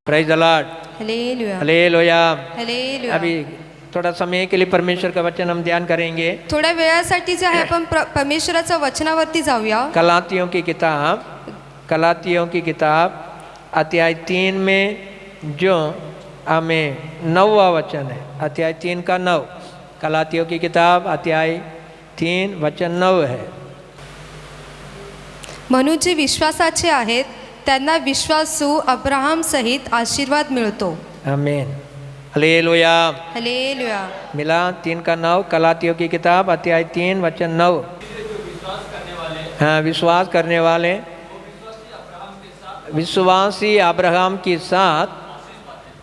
Praise the Lord, hallelujah hallelujah. Hallelujah. अभी थोड़ा समय के लिए परमेश्वर का वचन हम ध्यान करेंगे। थोड्या वेळासाठी जे आहे आपण परमेश्वराच्या वचनावरती जाऊया। गलातियों की किताब अध्याय 3 में जो हमें 9वां वचन है, अध्याय 3 का 9। गलातियों की किताब अध्याय 3 वचन 9 है। म्हणून जे विश्वासाचे आहेत त्यांना विश्वासू अब्राहम सहित आशीर्वाद मिळतो। आमीन, हालेलुया। हालेलुया। मिला 3 का 9, गलातियों की किताब अध्याय 3 वचन 9। हाँ, विश्वास करने वाले विश्वासी अब्राहम के साथ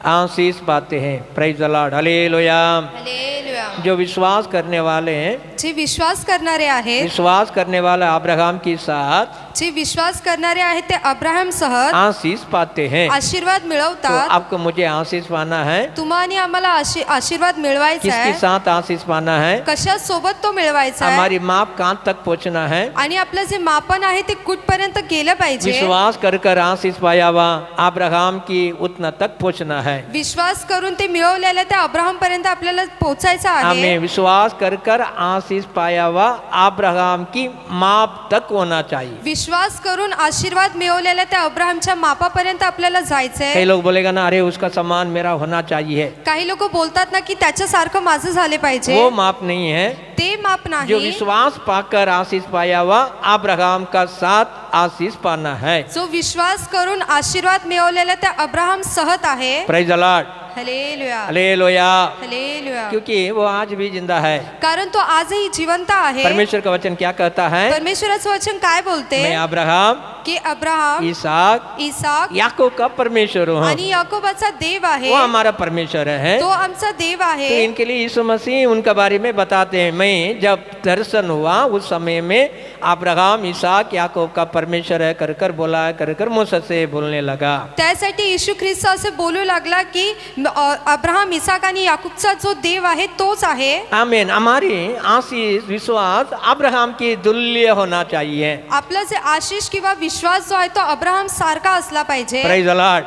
आशीष पाते हैं। Praise the Lord, hallelujah. Hallelujah. जो विश्वास करने वाले हैं, जे विश्वास करणारे आहेत, विश्वास करने वाला अब्राहम के साथ जे विश्वास करणारे आहेत ते अब्राहम सह आशीष पाते हैं। आशीर्वाद तो मिळवतात। आपको मुझे आशीष पाना है। तुम्हा आणि आम्हाला आशीर्वाद मिळवायचा किसके आहे। साथ आशीष पाना है? कशा सोबत तो मिळवायचा आहे हमारी माप कहाँ तक पहुँचना है? आणि आपलं जे मापन आहे ते कुठपर्यंत गेलं पाहिजे। विश्वास कर आशीष पाया हुआ अब्राहम की उतना तक पहुँचना है। विश्वास करून ते मिळवलेलं त्या अब्राहम पर्यंत आपल्याला पोहोचायचं आहे। हमें विश्वास कर आशीष पाया हुआ अब्राहम की माप तक होना चाहिए। विश्वास करून आशीर्वाद मिळवलेल्या त्या अब्राहमच्या मापापर्यंत आपल्याला जायचंय। कई लोग बोलेगा ना, अरे उसका समान मेरा होना चाहिए। काही लोक बोलतात ना की त्याच्यासारखं माझं झाले पाहिजे। वो माप नहीं है। ते माप जो नाही। विश्वास पाकर आशीष पाया हुआ अब्राहम का साथ आशीष पाना है। जो विश्वास करून आशीर्वाद मिळवलेल्या त्या अब्राहम सहत आहे। Praise the Lord, hallelujah. Hallelujah. Hallelujah. क्योंकि वो आज भी जिंदा है। कारण तो आजही जिवंत आहे। परमेश्वर का वचन क्या कहता है? परमेश्वराचं वचन काय बोलते? मैं अब्राहम, की अब्राहम, इसहाक, इसाक याकूब का परमेश्वर हूँ। आणि याकोबाचा देव आहे। वो हमारा परमेश्वर है। तो आमचा देव आहे। तो इनके लिए यीशु मसीह उनके बारे में बताते हैं। मैं जब दर्शन हुआ उस समय में अब्राहम, इसहाक, याकूब का परमेश्वर है कर बोला, कर मूसा से बोलने लगा। त्यासाठी येशू ख्रिस्त असे बोलू लागला की अब्राहम, इसाक आणि याकूबचा जो देव आहे तोच आहे। आमीन। हमारी आशीष विश्वास अब्राहम की तुल्य होना चाहिए। आपला जे आशीष किंवा विश्वास जो आहे तो अब्राहम सारखा असला पाहिजे। Praise the Lord.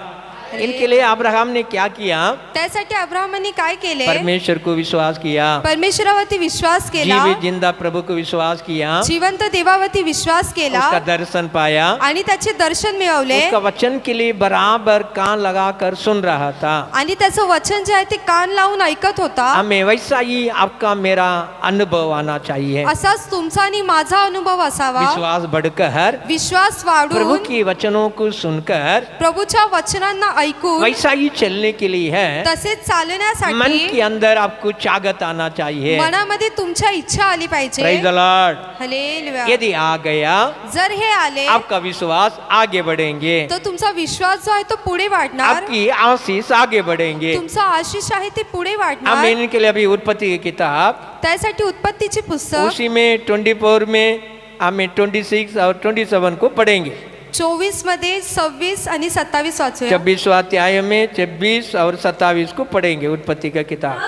इनके लिए अब्राहम ने क्या किया? त्यासाठी अब्राहमाने काय केले? परमेश्वर को विश्वास किया, परमेश्वरावरती विश्वास केला, जीवित जिंदा प्रभु को विश्वास किया, जिवंत देवावरती विश्वास केला, उसका दर्शन पाया आणि त्याचे दर्शन मिळवले, उसका वचन के लिए बराबर कान लगाकर सुन रहा था। आणि त्याचं वचन जे आहे ते कान लावून ऐकत होता। हमें वैसा ही आपका मेरा अनुभव आना चाहिए। असाच तुमचा आणि माझा अनुभव असावा। विश्वास बढ़कर, विश्वास प्रभु वाढून, की वचनों को सुनकर प्रभूच्या वचनांना ऐकून वैसा ही चलने के लिए है। तसेच मन चालण्यासाठी के अंदर आपको चागत आना चाहिए। मनामध्ये तुमच्या इच्छा आली पाहिजे। Praise the Lord. हालेलुया। यदि आ गया, जर हे आले आपका विश्वास आगे बढ़ेंगे, तर तुमचा विश्वास जो आहे तो पुढे वाढणार। आपकी आशीष आगे बढ़ेंगे। तुमचा आशीष आहे ते पुढे वाढणार। आमीन। के लिए अभी उत्पत्ति की किताब त्यासाठी उत्पत्तीची पुस्तक उसी में 24 में हमें 26 और 27 को पढ़ेंगे। 24 मध्ये 26 आणि 27 वाचूया। 26वां अध्याय में 26 और 27 को पढ़ेंगे उत्पत्ति का किताब।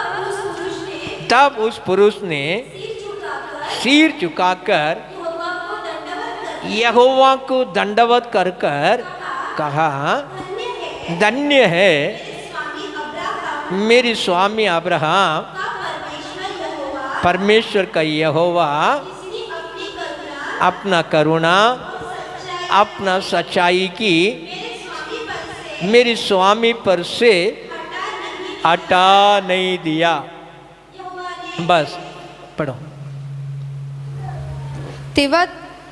तब उस पुरुष ने सिर झुकाकर यहोवा को दंडवत कर कहा, धन्य है मेरे स्वामी अब्राहम, परमेश्वर का यहोवा अपना करुणा, अपना सच्चाई की मेरे स्वामी पर से हटा नहीं दिया। बस पढ़ो।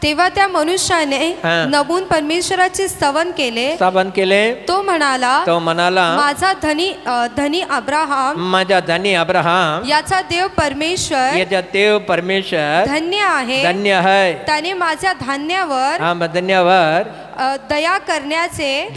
तेव्हा त्या मनुष्याने हां. नमून परमेश्वराचे स्तवन केले। स्तवन केले। तो म्हणाला, माझा धनी अब्राहम, माझा धनी अब्राहम, याचा देव परमेश्वर, याचा देव परमेश्वर धन्य आहे, धन्य है। त्याने माझ्या धान्यावर धन्यवाद दया करण्याचे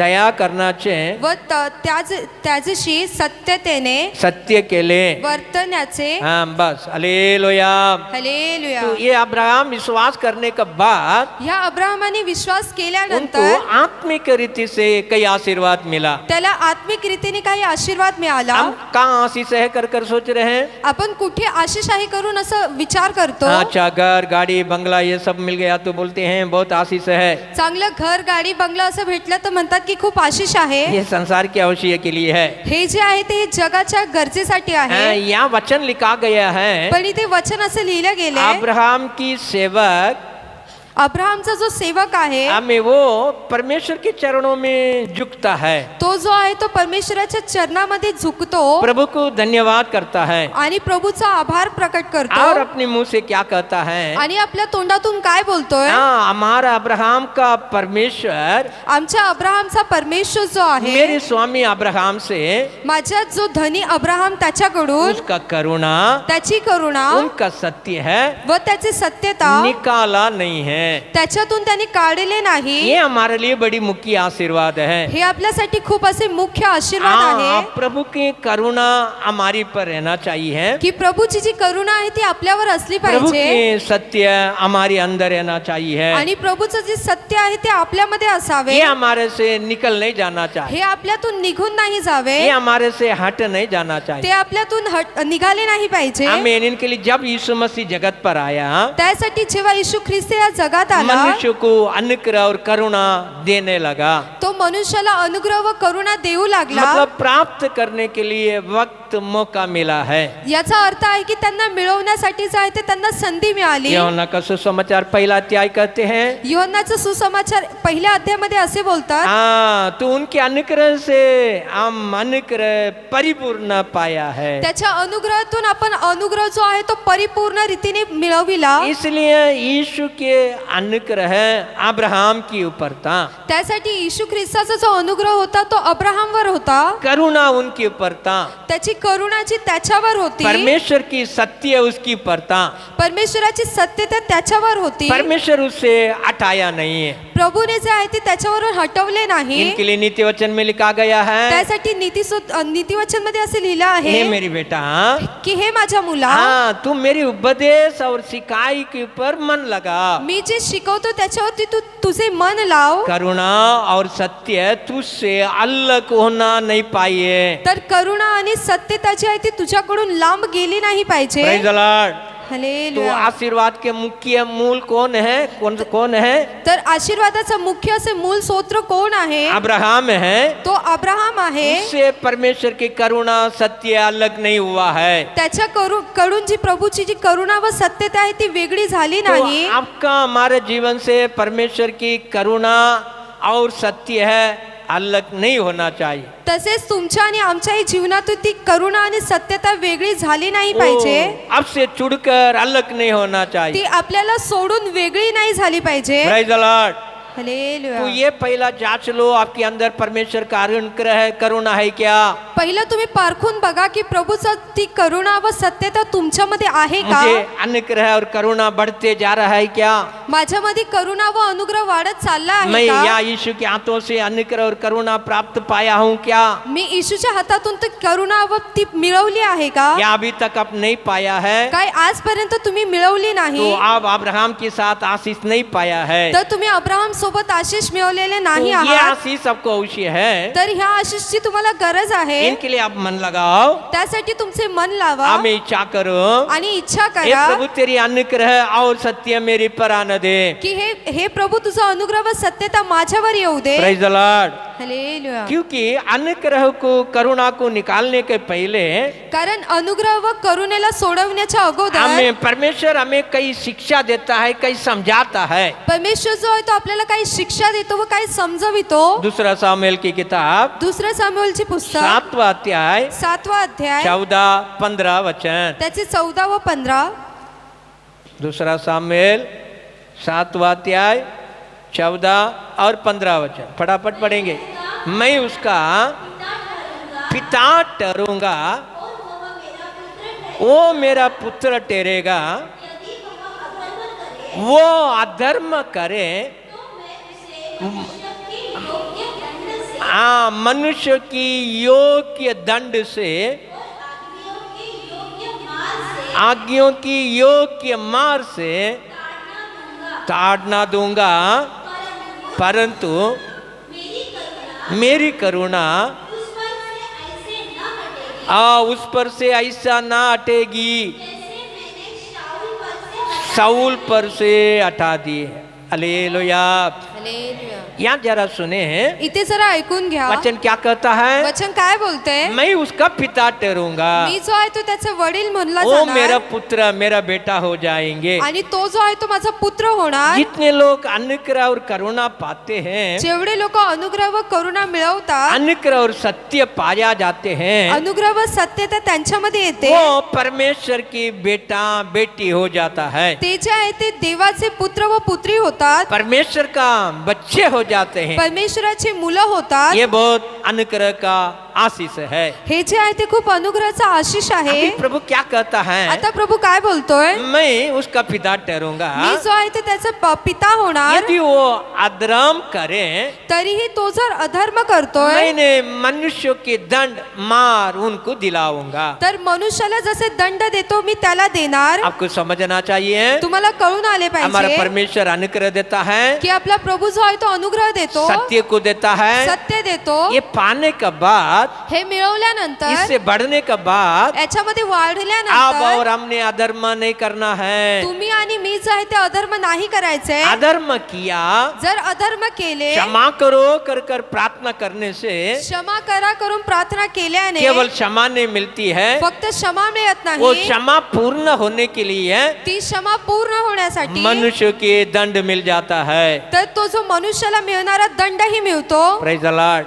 व त्याच्याशी सत्यतेने सत्य केले वर्तण्याचे। हाँ, बस हालेलुया। हालेलुया। तो ये अब्राहम विश्वास करने के बाद ह्या अब्राहमाने विश्वास उनको केल्यानंतर आत्मिक रीति से कई आशीर्वाद मिला। त्याला आत्मिक रीतीने काही आशीर्वाद मिळाला। हम कहाँ आशीष है कर सोच रहे हैं? आपण कुठे आशीष आहे करून असं विचार करतो। अच्छा, घर, गाड़ी, बंगला ये सब मिल गया तो बोलते हैं बहुत आशीष है। चांगलं घर, गाडी बंगला असं भेटलं तर म्हणतात की खूप आशिष आहे. ये संसार के आवश्यक के लिए है. हे जे आहे ते जगाच्या गरजेसाठी आहे. यहाँ वचन लिखा गया है, पण इथे वचन असं लिहिलं गेले, अब्राहम की सेवक, अब्राहमचा जो सेवक आहे हमें वो परमेश्वर के चरणों में झुकता है, तो जो आहे तो परमेश्वराच्या चरणामध्ये झुकतो, प्रभु को धन्यवाद करता है आणि प्रभूचा आभार प्रकट करतो. और अपने मुंह से क्या कहता है, आणि आपल्या तोंडातून काय बोलतोय, हाँ हमारा अब्राहम का परमेश्वर, आमच्या अब्राहमचा परमेश्वर जो आहे, मेरे स्वामी अब्राहम से माझ्या जो धनी अब्राहम त्याच्याकडून उसका करुणा, त्याची करुणा उनका सत्य है, व त्याची सत्यता निकाला नहीं है. त्याच्यातून त्यांनी काढले नाही. ये हमारे लिए बड़ी मुख्य आशीर्वाद है. हे आपल्यासाठी खूप असे मुख्य आशीर्वाद हाँ, आहे प्रभु की करुणा हमारी पर रहना चाहिए, की प्रभूची जी करुणा आहे ती आपल्यावर असली प्रभु पाहिजे, की सत्य हमारे अंदर रहना चाहिए. आणि प्रभूचं जे सत्य आहे ते आपल्यामध्ये असावे. ये हमारे से निकल नहीं जाना चाहिए, हे आपल्यातून निघून नाही जावे, ये हमारे से हट नहीं जाना ते चाहिए. आपल्यातून निघाले नाही पाहिजे. आमीन. इनके लिए जब यीशु मसीह जगत पर आया, त्यासाठी जेव्हा येशू ख्रिस्त या जगात आला, मनुष्य को अनुग्रह और करुणा देने लगा. तो मनुष्याला अनुग्रह व करुणा देऊ लागला. मतलब प्राप्त करने के लिए वक्त मौका मिला है. याचा अर्थ आहे की त्यांना मिळवण्यासाठी जे आहे ते त्यांना संधी मिळाली. यूहन्ना का सुसमाचार पहला अध्याय कहते हैं, यूहन्नाचा सुसमाचार पहिल्या अध्यायामध्ये असे बोलतात, हाँ तो उनके अनुग्रह से हम अनुग्रह परिपूर्ण पाया है. त्याच्या अनुग्रहातून आपण अनुग्रह जो आहे तो परिपूर्ण रीतीने मिळविला. इसलिए यीशु के अनुग्रह अब्राहम की ऊपर था, त्यासाठी येशू ख्रिस्ताचा जो अनुग्रह होता तो अब्राहमवर होता, करुणा उनके ऊपर था, त्याची करुणाची त्याच्यावर होती, परमेश्वर की सत्य उसकी ऊपर था, परमेश्वराची सत्यता त्याच्यावर होती. परमेश्वर उससे हटाया नहीं है. प्रभूने जे आहे ते त्याच्यावरून हटवले नाही. इनके लिए नीति वचन में लिखा गया है, त्यासाठी नीतिवचन मध्ये असे लिहिलं हे आहे मेरी बेटा, की हे माझ्या मुला, हाँ तू मेरी उपदेश और सिकाई के ऊपर मन लगा, मी जे शिकवतो त्याच्यावरती तू तुझे मन लाव. करुणा और सत्य तुझसे अलग होना नहीं पाइए. तर करुणा आणि सत्यता जी आहे ती तुझ्याकडून लांब गेली नाही पाहिजे. Praise the Lord. तो हालेलुया. आशीर्वाद के मुख्य मूल कौन है, कौन है? तर आशीर्वादाचं मुख्य असे मूल सूत्र कोण आहे? अब्राहम है. तो अब्राहम आहे. उससे परमेश्वर की करुणा सत्य अलग नहीं हुआ है. त्याच्या कडून जी प्रभूची जी करुणा व सत्यता आहे ती वेगळी झाली तो नाही. आपका हमारे जीवन से परमेश्वर की करुणा और सत्य है अलग नहीं होना चाहिए. तसेच तुमच्या आणि आमच्याही जीवनातून ती करुणा आणि सत्यता वेगळी झाली नाही पाहिजे. अब से छुड़कर अलग नहीं होना ती चाहिए. आपल्याला सोडून वेगळी नाही झाली पाहिजे. Praise the Lord. हालेलुया. तो ये पहला जांच लो, आपके अंदर परमेश्वर का अनुग्रह है, करुणा है क्या? पहिलं तुम्ही पारखून बघा की प्रभूचा ती करुणा व सत्यता तुमच्यामध्ये आहे का? मुझे अनुग्रह और करुणा बढ़ते जा रहा है क्या? माझ्यामध्ये करुणा व अनुग्रह वाढत चालला मैं आहे का? या यीशु के हाथों से अनुग्रह और करुणा प्राप्त पाया हूँ क्या? मी येशूच्या हातातून ती करुणा व ती मिळवली आहे का? या अभी तक आप नहीं पाया है काय आजपर्यंत तुम्ही मिळवली नाही? तो आप अब्राहम के साथ आशीष नहीं पाया है. तर तुम्ही अब्राहम सोबत आशीष मिळवलेले तो नाही ये आहात. आशीष आपको अवश्य है. तर ह्या आशीषची तुम्हाला गरज आहे. इनके लिए आप मन लगाओ. त्यासाठी तुमचे मन लावा हमें इच्छा करो, आणि इच्छा हे करा प्रभु तेरी अनुग्रह और सत्य मेरे पर आने दे. की हे प्रभू तुझा अनुग्रह व सत्यता माझ्यावर येऊ दे. Praise the Lord. हालेलुया. क्योंकि अनुग्रह को करुणा को निकालने के पहले कारण अनुग्रह व करुणेला सोडवण्याच्या अगोदर हमें परमेश्वर हमें कई शिक्षा देता है, कई समझाता है. परमेश्वर जो आहे तो आपल्याला काही शिक्षा देतो व काही समजवितो. दूसरा सामुएल की किताब दुसऱ्या सामुएलची पुस्तक 7वां अध्याय 7वां अध्याय 14-15 वचन. त्याचे 14 व 15. दूसरा सामुएल 7वां अध्याय 14 और 15 वचन फटाफट पढ़ेंगे. मैं उसका पिता ठहरूंगा, वो मेरा पुत्र ठहरेगा. वो अधर्म करे, हाँ मनुष्य की योग्य दंड से, आज्ञों की योग्य मार से ताड़ना दूंगा, परंतु मेरी करुणा उस पर से ऐसा ना हटेगी साउल पर से हटा दी है. हालेलुया. हालेलुया. यहाँ जरा सुने हैं इथे जरा ऐकून घ्या. वचन क्या कहता है, वचन काय बोलतंय, मैं उसका पिता ठहरूंगा, मी जो आहे तो त्याचा वडील म्हणला वो मेरा जाणार पुत्र मेरा बेटा हो जाएंगे. आणि तो जो आहे तो माझा पुत्र होणार. जितने लोग अनुग्रह और करुणा पाते हैं, जेवढे लोक अनुग्रह व करुणा मिळवतात, अनुग्रह और सत्य पाया जाते हैं, अनुग्रह व सत्यता त्यांच्यामध्ये येते, वो परमेश्वर की बेटा बेटी हो जाता है, ते जे आहे ते देवाचे पुत्र व पुत्री होतात, परमेश्वर का बच्चे हो जाते हैं. परमेश्वराची मुलं होतात. ये बहुत अनुग्रह का आशीष है. हे जे आहे ते खूप अनुग्रहाचा आशीष आहे. अभी प्रभु क्या कहता है, आता प्रभू काय बोलतोय, मैं उसका पिता ठहरूंगा, मी जो आहे ते त्याचा पिता होणार. यदि वो अधर्म करे तरीही तो जर अधर्म करतोय मैंने मनुष्य के दंड मार उनको दिलाऊंगा. तर मनुष्याला जसे दंड देतो मी त्याला देणार. आपको समझना चाहिए, तुम्हाला कळून आले हमारा पाहिजे परमेश्वर अनुग्रह देता है, की आपला प्रभू जो आहे तो अनुग्रह देतो, सत्य को देता है. सत्य देतो. ये पाने के बाद, हे मिळवल्यानंतर, इससे बढ़ने के बाद याच्यामध्ये आप वाढल्यानंतर और हमने अधर्म नहीं करना है. तुम्ही आणि मी जो आहे ते अधर्म नाही करायचे. अधर्म किया, जर अधर्म केले, क्षमा करो कर कर प्रार्थना करने से क्षमा करा करून प्रार्थना केल्याने केवल क्षमा नहीं मिलती है, फक्त क्षमा मिळत वो नाही, क्षमा पूर्ण होने के लिए ती क्षमा पूर्ण होण्यासाठी मनुष्य के दंड मिल जाता है. तर तो जो मनुष्याला मिळणारा दंडही मिळतो. Praise the Lord,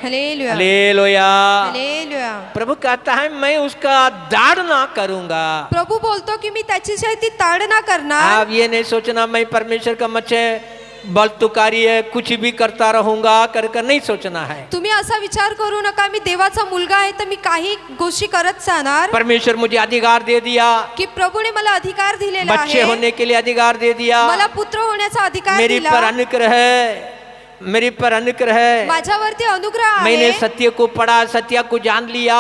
hallelujah, hallelujah. Hallelujah. प्रभु कहता है मैं उसका ताड़ना करूंगा. प्रभू बोलतो की मी त्याची जी आहे ती ताडना करणार. आप ये नहीं सोचना मैं परमेश्वर का मच्छे बल तुकारी है कुछ भी करता रहूंगा कर कर नहीं सोचना है. तुम्ही असा विचार करू नका मी देवाचा मुलगा आहे तर मी काही गोष्टी करत जाणार. परमेश्वर मुझे अधिकार दे दिया, की प्रभूने मला अधिकार दिलेला बच्चे आहे, होने के लिए अधिकार दे दिया, मला पुत्र होण्याचा अधिकार मेरी दिला, पर अनुग्रह है, मेरे पर अनुग्रह है. माझ्यावरती अनुग्रह मैंने आहे, सत्य को पढ़ा, सत्य को जान लिया.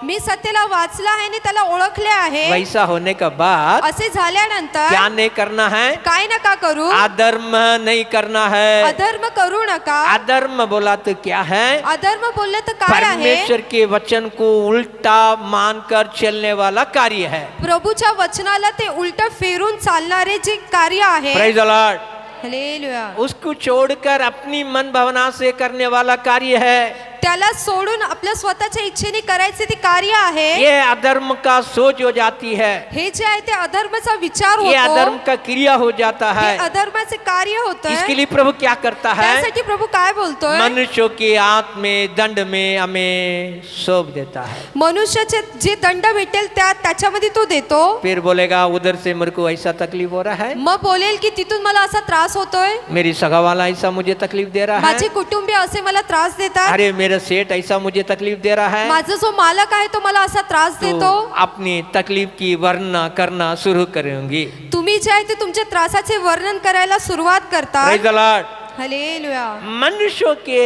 मी सत्याला वाचला आहे आणि त्याला ओळखले आहे. वैसा होने के बाद असे झाल्यानंतर क्या नहीं करना है, काय नका करू, अधर्म नहीं करना है. अधर्म करू नका. अधर्म बोला तो क्या है, अधर्म बोलले तर काय आहे, परमेश्वर के वचन को उल्टा मानकर चलने वाला कार्य है. प्रभूच्या वचनाला ते उलट फेरून चालणारे जे कार्य आहे. Praise the Lord. हालेलुया. उसको छोड़कर अपनी मन भावना से करने वाला कार्य है. त्याला सोडून आपल्या स्वतःच्या इच्छेने करायचे ते कार्य आहे. ये अधर्म का सोच हो जाती है, हे जे आहे ते अधर्माचा विचार ये अधर्म होतो, का क्रिया हो जाता हे है. अधर्माचे कार्य होतं. इसके लिए प्रभु क्या करता है, त्यासाठी प्रभू काय बोलतोय, मनुष्यों के हाथ में दंड में हमें सौंप देता है. मनुष्याचे जे दंड भेटेल त्याच्यामध्ये तो देतो. फिर बोलेगा उधर से मेरे को ऐसा तकलीफ हो रहा है, मग बोलेल की तिथून मला असा त्रास होतोय, मेरी सगा वाला ऐसा मुझे तकलीफ दे रहा माझे है, कुटुंबीय असे मला त्रास देतात, अरे मेरा सेठ ऐसा मुझे तकलीफ दे रहा है. माझा जो मालक आहे तो मला असा त्रास तो देतो. अपनी तकलीफ की वर्णना करना शुरू करेंगी. तुम्ही जे आहे ते तुमच्या त्रासाचे वर्णन करायला सुरुवात करता. Praise the Lord. हालेलुया. मनुष्यों के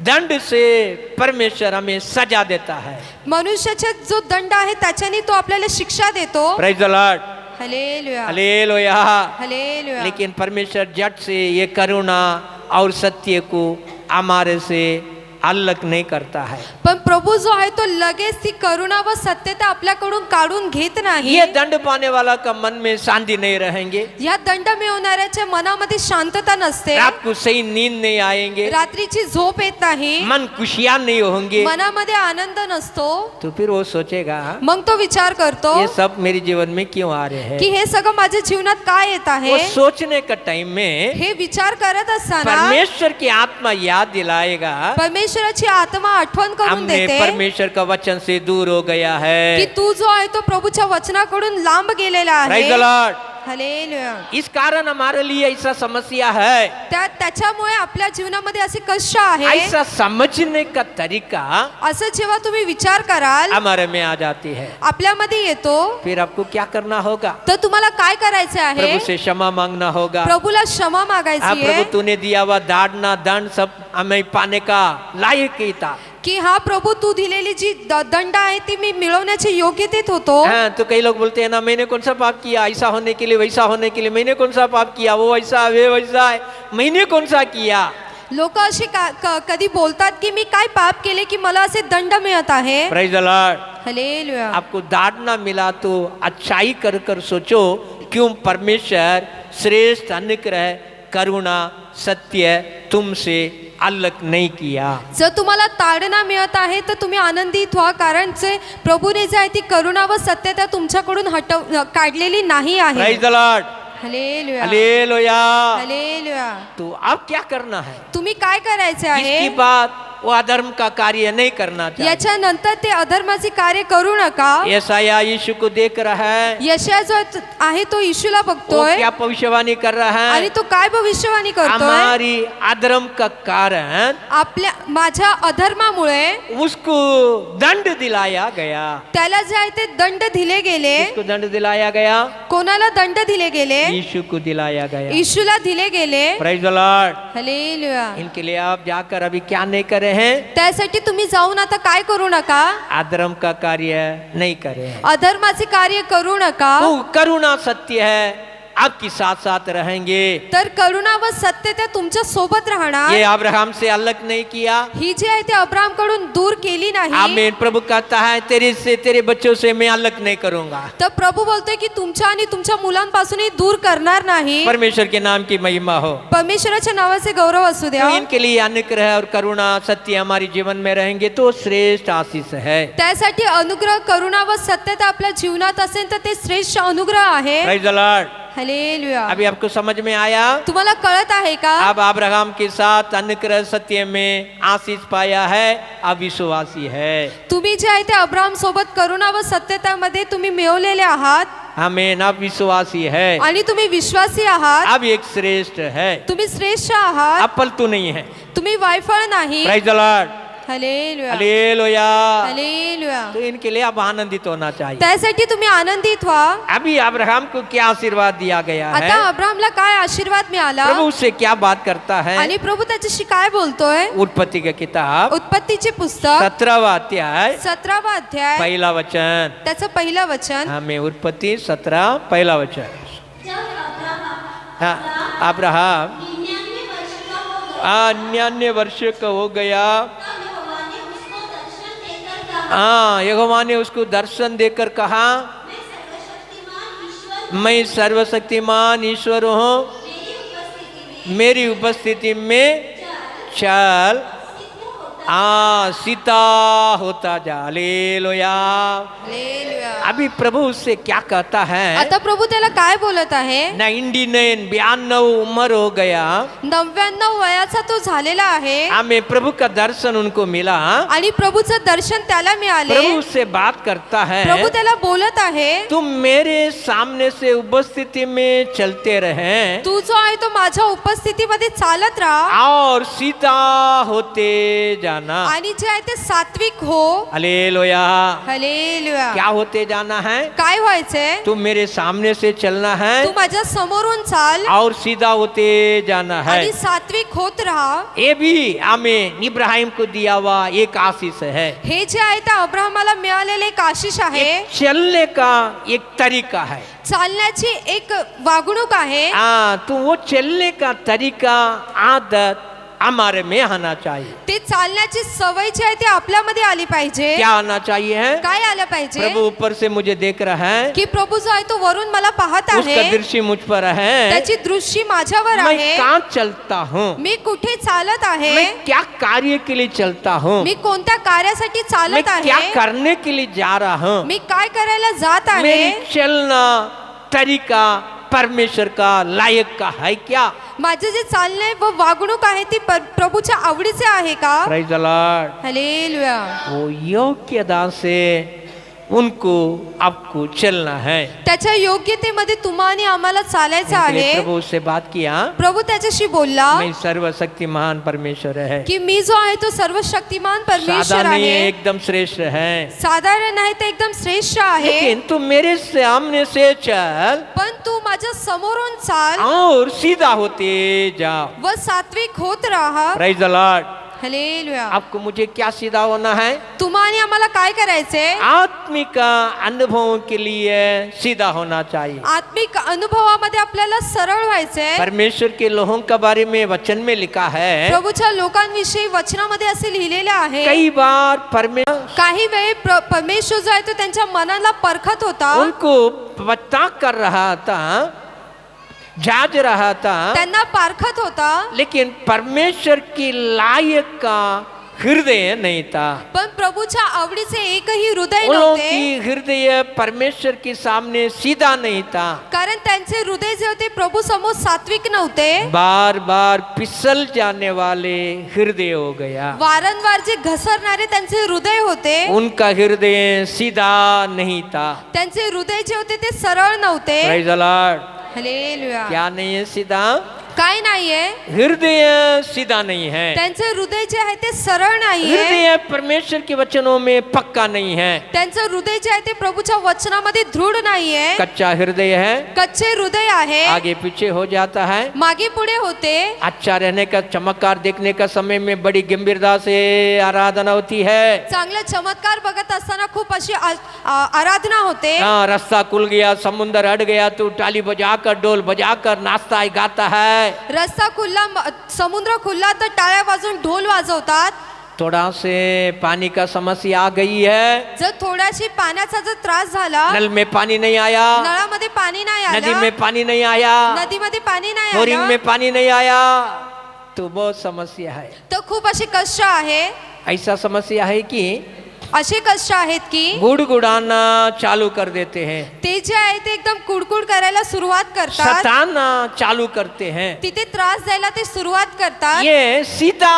दंड से परमेश्वर हमें सजा देता है. मनुष्याचा जो दंड आहे त्याच्याने तो आपल्याला शिक्षा देतो. Praise the Lord. Hallelujah, hallelujah. Hallelujah. लेकिन परमेश्वर झट से ये करुणा और सत्य को हमारे से अलग नहीं करता है. पण प्रभू जो आहे तो लगेच ती करुणा व सत्यता आपल्याकडून काढून घेत नाही. ये दंड पाने वाला का मन में शांति नहीं रहेंगे, या दंड मिळवणाऱ्याच्या मनामध्ये शांतता नसते, रात को सही नींद नहीं आएंगे, रात्रीची झोप येत नाही, मन खुशियां नहीं होंगे. मनामध्ये आनंद नसतो. तो फिर वो सोचेगा मग तो विचार करतो ये सब मेरे जीवन में क्यों आ रहे हैं. की हे सगळं माझ्या जीवनात काय येत वो आहे. सोचने का टाइम में हे विचार करत असताना परमेश्वर की आत्मा याद दिलाएगा, परमेश्वराची आत्मा आठवण करून हमने देते परमेश्वर का वचन से दूर हो गया की है. तू जो आहे तो प्रभूच्या वचनाकडून लांब गेलेला Praise आहे. the Lord. हालेलुया. इस कारण हमारे लिए ऐसा समस्या है, त्याच्यामुळे आपल्या जीवनामध्ये असे कष्ट आहे. ऐसा समझने का तरीका असं जेव्हा तुम्ही विचार कराल हमारे में आ जाती है. आपल्यामध्ये येतो, फिर आपको क्या करना होगा, तर तुम्हाला काय करायचं आहे. प्रभु से क्षमा मांगना होगा. प्रभूला क्षमा हाँ मागायची प्रभु आहे तूने दिया हुआ दाड़ना दंड सब हमें पाने का लायक ही था. की हा प्रभू तू दिलेली जी दंड आहे ती मी मिळवण्याची योग्यतेत होतो. हाँ तो कई लोग बोलते हैं ना मैंने कौन सा पाप किया, ऐसा होने के लिए वैसा होने के लिए मैंने कौन सा पाप किया, वो ऐसा वे वैसा है, मैंने कौन सा किया. लोक असे कधी बोलतात की मी काय पाप केले की मला असे दंड मिळत आहे. Praise the Lord. हालेलुया. आपको दाड़ना मिला तो अच्छाई कर कर सोचो क्यों परमेश्वर श्रेष्ठ अनुग्रह करुणा सत्य तुमसे अलग नहीं किया। जर तुम्हाला ताडना मिळत आहे तर तुम्ही आनंदित व्हा, कारण जे प्रभूने जे आहे ती करुणा व सत्यता तुमच्याकडून काढलेली नाही आहे. Praise the Lord, hallelujah, hallelujah. Hallelujah. तो अब क्या करना है? तुम्ही काय करायचे इसके आहे? बाद वो अधर्म का कार्य नहीं करना चाहिए। याच्यानंतर ते अधर्माचे कार्य करू नका. यशायाह यीशु को देख रहा है, यशया जो आहे तो येशूला वो बघतोय क्या भविष्यवाणी कर रहा आणि है? तो काय भविष्यवाणी करतोय? हमारी अधर्म का कारण आपल्या माझ्या अधर्मामुळे उसको दंड दिलाया गया। त्याला जे आहे ते दंड दिले गेले. किसको दंड दिलाया गया? कोणाला दंड दिले गेले? यीशु को दिलाया गया। येशूला दिले गेले. Praise the Lord. हालेलुया. इनके लिए आप जाकर अभी क्या नहीं कर रहे हैं? त्यासाठी तुम्ही जाऊन आता काय करू नका? अधर्म का कार्य नहीं करें। अधर्माचे कार्य करू नका. वो करुणा सत्य है, आपके साथ साथ रहेंगे। तर करुणा व सत्यता तुमच्या सोबत राहणार. ये अब्राहम से अलग नहीं किया। ही जी आहे ते अब्राहम कडून दूर केली नाही. आमीन। प्रभु कहता है तेरे बच्चों से मैं अलग नहीं करूंगा। तर प्रभू बोलतोय की तुमच्या आणि तुमच्या मुलांपासूनही दूर करणार नाही. परमेश्वर के नाम की महिमा हो। परमेश्वराच्या नावाचे गौरव असू द्या. तो इनके लिए अनुग्रह और करुणा सत्य हमारे जीवन में रहेंगे तो श्रेष्ठ आशीष है। त्यासाठी अनुग्रह करुणा व सत्यता आपल्या जीवनात असेल तर ते श्रेष्ठ अनुग्रह आहे. Praise the Lord. हालेलुया. अभी आपको समझ में आया? तुम्हाला कळत आहे का? अब अब्राहम के साथ अनुग्रह सत्य में आशीष पाया है, अविश्वासी है। तुम्ही जे आहे ते अब्राहम सोबत करुणा व सत्यतामध्ये तुम्ही मिळवलेले आहात. आमीन। अब विश्वासी है, आणि तुम्ही विश्वासी आहात. अब एक श्रेष्ठ है, तुम्ही श्रेष्ठ आहात. अब पलतू नहीं है। तुम्ही वायफळ नाही. Praise the Lord. Hallelujah, hallelujah. Hallelujah. तो इनके लिए अब आनंदित होना चाहिए। त्यासाठी तुम्ही आनंदित व्हा. अभी अब्राहम को क्या आशीर्वाद दिया गया आता है? अब्राहमला काय आशीर्वाद मिळाला? प्रभु उससे क्या बात करता है? आणि प्रभू त्याच्याशी काय बोलतोय? उत्पत्ति का किताब उत्पत्तीचे पुस्तक 17वां अध्याय 17वा अध्याय पहला वचन। त्याचं पहिलं वचन. हमें उत्पत्ति 17 पहला वचन। हाँ, अब्राहम 99 वर्ष का हो गया। हाँ, यहोवा ने उसको दर्शन देकर कहा, मैं सर्वशक्तिमान ईश्वर हूँ, मेरी उपस्थिति में चल। सीता होता जा। हालेलुया। हालेलुया. अभी प्रभु उससे क्या कहता है? आता प्रभू त्याला काय बोलत आहे? 92 उम्र हो गया। 99 वयाचा तो झालेला आहे. हमें प्रभु का दर्शन उनको मिला। आणि प्रभूचं दर्शन त्याला मिळाले. प्रभु उससे बात करता है, प्रभू त्याला बोलत आहे, तुम मेरे सामने से उपस्थिति में चलते रहे, तू जो आहे तो माझ्या उपस्थितीमध्ये चालत राहा और सीता होते जाना। आणि जे आहे ते सात्विक हो. हालेलुया। हालेलुया. क्या होते जाना है? काय व्हायचंय? तुम मेरे सामने से चलना है तू माझ्या समोरून चाल और सीधा होते जाना है। आणि सात्विक होत राहा. ये भी हमें इब्राहिम को दिया हुआ एक आशीष है। हे जे आहे ते अब्राहमाला मिळालेले एक आशीष आहे. एक चलने का एक तरीका है। चालण्याची एक वागणूक आहे. तो वो चलने का तरीका आदत हमारे में आना चाहिए। ते चालण्याची सवय जी आहे ती आपल्यामध्ये आली पाहिजे. क्या आना चाहिए है? काय आलं पाहिजे? प्रभु ऊपर से मुझे देख रहा है, की प्रभू जो आहे तो वरून मला पाहत उसका आहे. दृष्टि मुझ पर है, त्याची दृष्टी माझ्यावर मैं आहे. कहाँ चलता हूँ, मी कुठे चालत आहे, मैं क्या कार्य के लिए चलता हूँ, मी कोणत्या कार्यासाठी मैं चालत क्या आहे, करने के लिए जा रहा हूँ। मी काय करायला जात आहे. मेरी चलना तरीका परमेश्वर का लायक का है क्या? माझे जे चालणे व वागणूक आहे ती प्रभूच्या आवडीचे आहे का? Praise the Lord. हालेलुया. वो योग्यता से उनको आपको चलना है। त्याच्या योग्यतेमध्ये तुम्हा आणि आम्हाला चालायचं आहे. प्रभु से बात किया, प्रभू त्याच्याशी बोलला, मैं सर्वशक्तिमान परमेश्वर है, की मी जो आहे तो सर्वशक्तिमान परमेश्वर आहे. एकदम श्रेष्ठ है, साधारण नाही ते एकदम श्रेष्ठ आहे. लेकिन तू मेरे सामने से चल पण तू माझ्या समोरून चाल और सीधा होते जाओ व सात्विक होत राहा. Praise the Lord. हालेलुया. आपको मुझे क्या सीधा होना है? तुम्हा आणि आम्हाला काय करायचंय? आत्मिक अनुभवों के लिए सीधा होना चाहिए। आत्मिक अनुभवामध्ये आपल्याला सरळ व्हायचंय. परमेश्वर के लोगों के बारे में वचन में लिखा है, प्रभूच्या लोकांविषयी वचनामध्ये असे लिहिलेले आहे, कई बार परमेश्वर काही वेळ परमेश्वर जो आहे तो त्यांच्या मनाला परखत होता. उनको पता कर रहा था, जाज रहा था, त्यांना पारखत होता, लेकिन परमेश्वर की लायक का हृदय नहीं था। पण प्रभूच्या आवडीचे एकही हृदय उन लोगों नव्हते, की हृदय परमेश्वर के सामने सीधा नहीं था, कारण त्यांचे हृदय जे होते प्रभू समोर सात्विक नव्हते, बार बार फिसल जाने वाले हृदय हो गया। वारंवार जे घसरणारे त्यांचे हृदय होते, उनका हृदय सीधा नहीं था। त्यांचे हृदय जे होते ते सरळ नव्हते। Praise the Lord। हालेलुया। क्या नहीं है सीधा? काय नाहीये, हृदय सीधा नहीं है। त्यांचे हृदय जे आहे ते सरळ नाहीये, हृदय परमेश्वर के वचनों में पक्का नहीं है। त्यांचं हृदय जे आहे ते प्रभूच्या वचनामध्ये दृढ नाहीये, कच्चा हृदय है, कच्चे हृदय आहे, आगे पीछे हो जाता है। मागे पुढे होते, अच्छा रहने का, चमत्कार देखने का समय में बड़ी गंभीरता से आराधना होती है। चांगला चमत्कार बघत असताना खूप अशी आराधना होते। हाँ, रास्ता खुल गया, समुंदर हट गया, तू ताली बजाकर डोल बजाकर नाचता है, गाता है। रस्ता खुला, समुद्र खुला तर टाळ्या वाजून ढोल वाजवतात। थोड़ा से पानी का समस्या आ गई है, जर थोड्याशी पाण्याचा जर त्रास झाला, नल में पानी नहीं आया, नळामध्ये पाणी नाही नदी आलं, में पानी नहीं आया, नदीमध्ये पाणी नाही बोरिंग आलं, में पानी नहीं आया, तो बहुत समस्या है। तर खूप अशी कष्ट आहे। ऐसा समस्या है कि असे कष्ट आहेत की गुड़गुड़ाना चालू कर देते हैं, ते जे आहे ते एकदम कुडकुड करायला सुरुवात करतात, सताना चालू करते हैं। तिथे त्रास द्यायला ते सुरुवात करतात। ये सीधा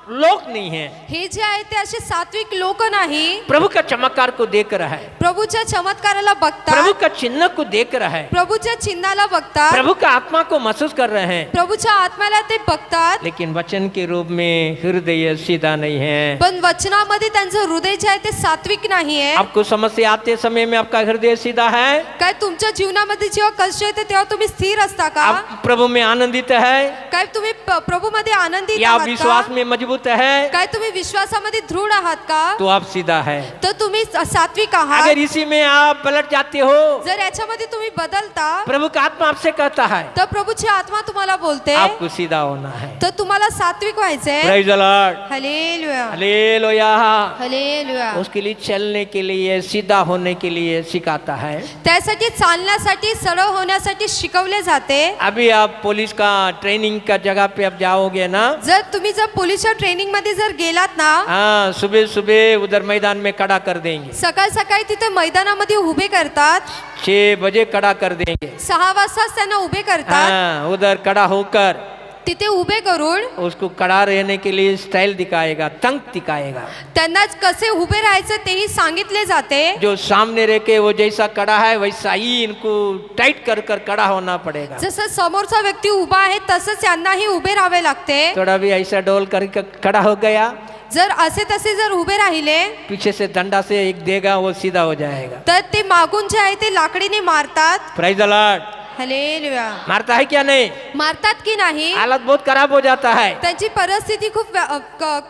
लोक नहीं है, हे जे आहे ते असे सात्विक लोक नाही, प्रभु का चमत्कार को देख रहा है, प्रभूच्या चमत्काराला बघतात, प्रभु का चिन्ह को देख रहा है, प्रभूच्या चिन्हाला बघतात, प्रभु का आत्मा को महसूस कर रहे हैं, प्रभूच्या आत्म्याला ते बघतात, लेकिन वचन के रूप में हृदय सीधा नहीं है। पण वचनामध्ये त्यांचं हृदय जे आहे ते सात्विक नाहीये। आपको समस्या आते समय में आपका हृदय सीधा है? काय तुमच्या जीवनामध्ये जेव्हा कष्ट येते तेव्हा तुम्ही स्थिर असता का? आप प्रभु में आनंदित है काय तुम्ही प्रभूमध्ये आनंदित या आहात विश्वास का? में मजबूत है? काय तुम्ही विश्वासामध्ये दृढ आहात का? तो आप सीधा है। तर तुम्ही सात्विक आहात। अगर इसी में आप पलट जाते हो, जर याच्यामध्ये तुम्ही बदलता, प्रभु का आत्मा आपसे कहता है तर प्रभूची आत्मा तुम्हाला बोलते, आपको सीधा होना है। तर तुम्हाला सात्विक व्हायचंय। Praise the Lord, hallelujah, hallelujah. Hallelujah. उसके लिए चलने के लिए, सीधा होने के लिए सिखाता है। त्यासाठी चालण्यासाठी, सरळ होण्यासाठी शिकवले जाते। अभी आप पुलिस का ट्रेनिंग का जगह पे आप जाओगे ना, जर तुम्ही जर पोलीसच्या ट्रेनिंग मध्ये जर गेलात ना, हाँ, सुबह सुबह उधर मैदान में खड़ा कर देंगे, सकाळ सकाळी तिथे मैदानामध्ये उभे करतात, 6 बजे खड़ा कर देंगे। 6 वाजताच त्यांना उभे करतात। हाँ, उधर खड़ा होकर तिथे उभे करून उसको खड़ा रहने के लिए स्टाइल दिखाएगा, तंग दिखाएगा। त्यांना कसे उभे राहायचं तेही सांगितले जाते। जो सामने रह के वो जैसा खड़ा है वैसा ही इनको टाइट कर कर खड़ा होना पड़ेगा। जसं समोरचा व्यक्ती उभा आहे तसंच यांनाही उभे राहावे लागते। थोड़ा भी ऐसा डोल करके खड़ा हो गया, जर असे तसे जर उभे राहिले पीछे से डंडा से एक देगा, वो सीधा हो जाएगा। तर ते मागून जे आहे ते लाकडीने मारतात। Praise the Lord. हालेलुया। मारता है क्या नहीं? मारतात की नाही? हालत बहुत खराब हो जाता है। त्यांची परिस्थिती खूप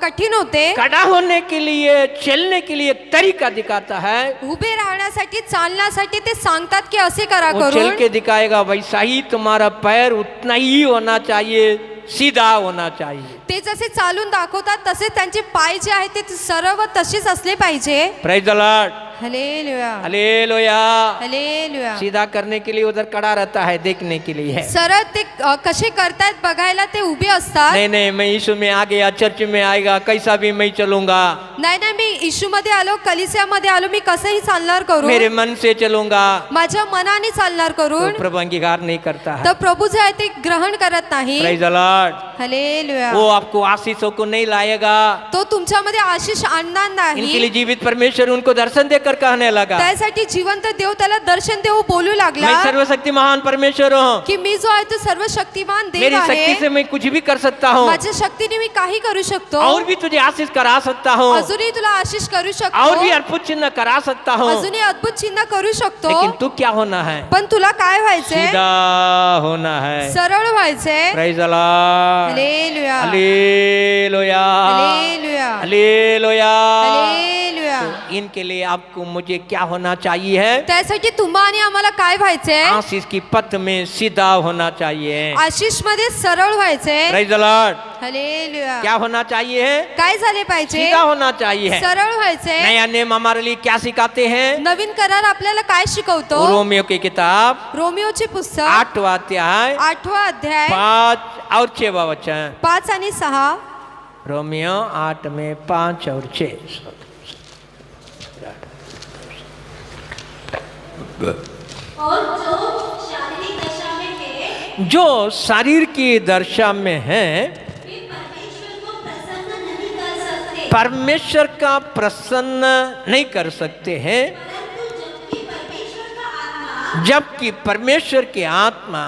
कठीण होते। खड़ा होने के लिए, चलने के लिए एक तरीका दिखाता है। उभे राहण्यासाठी, चालण्यासाठी ते सांगतात की असे करा वो चल करून। के दिखाएगा, वैसा ही तुम्हारा पैर उतना ही होना चाहिए, सीधा होना चाहिए। ते जसे चालून दाखवतात तसे त्यांचे पाय जे आहेत ते सरळ व तसेच असले पाहिजे। Praise the Lord, hallelujah, hallelujah. Hallelujah. सीधा करने के लिए उधर खड़ा रहता है, देखने के लिए है। सरळ ते कसे करतायत बघायला ते उभे असतात। नहीं नहीं, मैं यीशु में आ गया, चर्च में आएगा, कैसा भी मैं चलूंगा, नाही नाही, मी येशू मध्ये आलो, कलिसियामध्ये आलो, मी कसंही चालणार करू, मेरे मन से चलूंगा, माझ्या मनाने चालणार तो करून, प्रभु अंगीकार नहीं करता है। तर प्रभू जे आहे ते ग्रहण करत नाही। Praise the Lord. हालेलुया। वो आपको आशीषों को नहीं लाएगा। तो तुमच्यामध्ये आशीष आणणार इनके लिए नाही। जीवित परमेश्वर उनको दर्शन देकर कहने लगा, त्यासाठी जिवंत देव त्याला दर्शन देव बोलू लागला मैं सर्वशक्ति महान परमेश्वर हूँ, की मी जो आहे तो सर्वशक्तिमान देव मेरी शक्ति आहे, से मैं कुछ भी कर सकता हूँ, माझ्या शक्तीने मी काही करू शकतो, और भी तुझे आशीष करा सकता हूँ, अजूनही तुला आशीष करू और शकतो, भी अद्भुत चिन्ह करा सकता हूँ। अजूनही अद्भुत चिन्ह करू शकतो। लेकिन तू क्या होना है? पण तुला काय व्हायचंय? सीधा होना है। सरळ व्हायचंय। Praise the Lord, hallelujah, hallelujah, hallelujah, hallelujah. Hallelujah. इनके लिए आपको मुझे क्या होना चाहिए है? त्यासाठी तुम्हा आणि आम्हाला काय व्हायचंय? आशीष की पथ में सीधा होना चाहिए। आशीष मध्ये सरळ व्हायचंय। Praise the Lord. हालेलुया। क्या होना चाहिए है? काय झाले पाहिजे? सीधा होना चाहिए है। सरळ व्हायचंय। नया नियम हमारे लिए क्या सिखाते हैं? नवीन करार आपल्याला काय शिकवतो? रोमियो की किताब रोमियोची पुस्तक 8वां अध्याय 8वां अध्याय 5 और 6वां वचन। 5 आणि 6। रोमियो 8 में 5 और 6। और जो शारीरिक दशा में है, जो शरीर की दशा में है, वे परमेश्वर को प्रसन्न नहीं कर सकते। परमेश्वर का प्रसन्न नहीं कर सकते हैं। परंतु जबकि परमेश्वर की आत्मा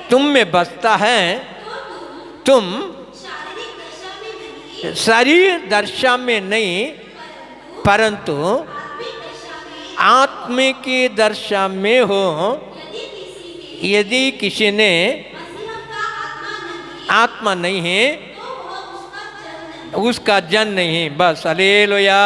तुम में बसता है, तुम शरीर दशा में नहीं परंतु आत्मिक की दशा में हो। यदि किसी ने आत्मा नहीं है उसका जन नहीं। बस हालेलुया।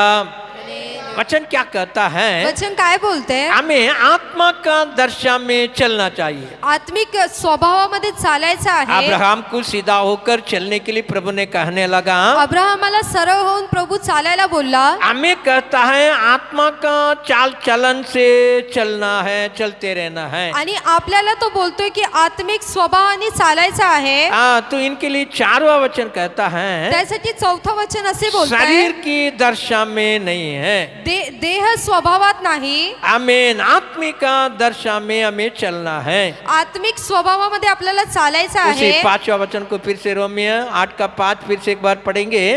वचन क्या कहता है? वचन काय बोलते? हमें आत्मा का दर्शा में चलना चाहिए। आत्मिक स्वभावामध्ये चालायचं आहे। अब्राहम को सीधा होकर चलने के लिए प्रभु ने कहने लगा, अब्राहमाला सरळ होऊन प्रभू चालायला बोलला। हमें कहता है आत्मा का चाल चलन से चलना है, चलते रहना है। आणि आपल्याला तो बोलतोय की आत्मिक स्वभावाने चालायचं आहे। तो इनके लिए 4वां वचन कहता है, त्यासाठी 4थं वचन असे बोलतंय, शरीर की दर्शा में नहीं है, देह स्वभावात नाही, हमें आत्मिका दर्शा में हमें चलना है। आत्मिक स्वभावामध्ये आपल्याला चालायचं उसी आहे। 5वां वचन को फिर से रोमियो 8 का 5 फिर से एक बार पढ़ेंगे।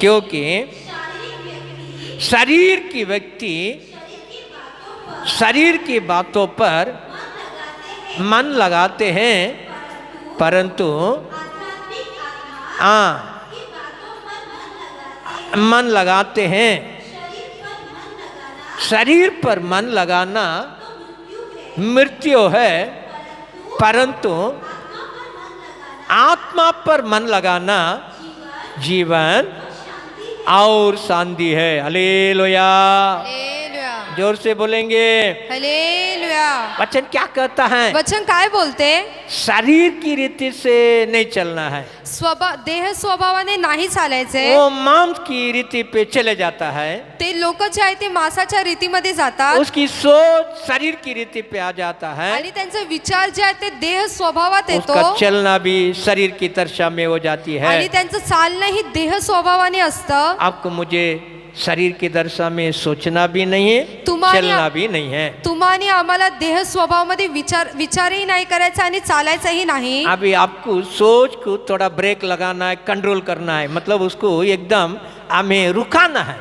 क्योंकि शरीर की व्यक्ति शरीर की बातों पर मन लगाते हैं परंतु मन लगाते हैं। शरीर पर मन लगाना मृत्यु है परंतु आत्मा पर मन लगाना जीवन और शांति है। हालेलुया। जोर से बोलेंगे हालेलुया। वचन क्या कहता है? वचन काय बोलते? शरीर की रीति से नहीं चलना है, देह स्वभावाने नाही चालायचे। वो मांस की रीति पे चले जाता है। ते लोक जे आहे ते मांसाच्या रीतीमध्ये जातात। उसकी सोच शरीर की रीति पे आ जाता है आणि त्यांचे विचार जे आहेत ते देह स्वभावात येतो। उसका चलना भी शरीर की दशा में हो जाती है। आणि त्यांचं चालणं ही देह स्वभावाने असतं। आपको मुझे शरीर की दशा में सोचना भी नहीं है, चलना भी नहीं है। तुम्हाने आम्हाला देह स्वभावामध्ये विचारही नाही करायचा आणि चालायचंही नाही। अभी आपको सोच को थोड़ा ब्रेक लगाना है, कंट्रोल करना है, मतलब उसको एकदम हमें रुकाना है।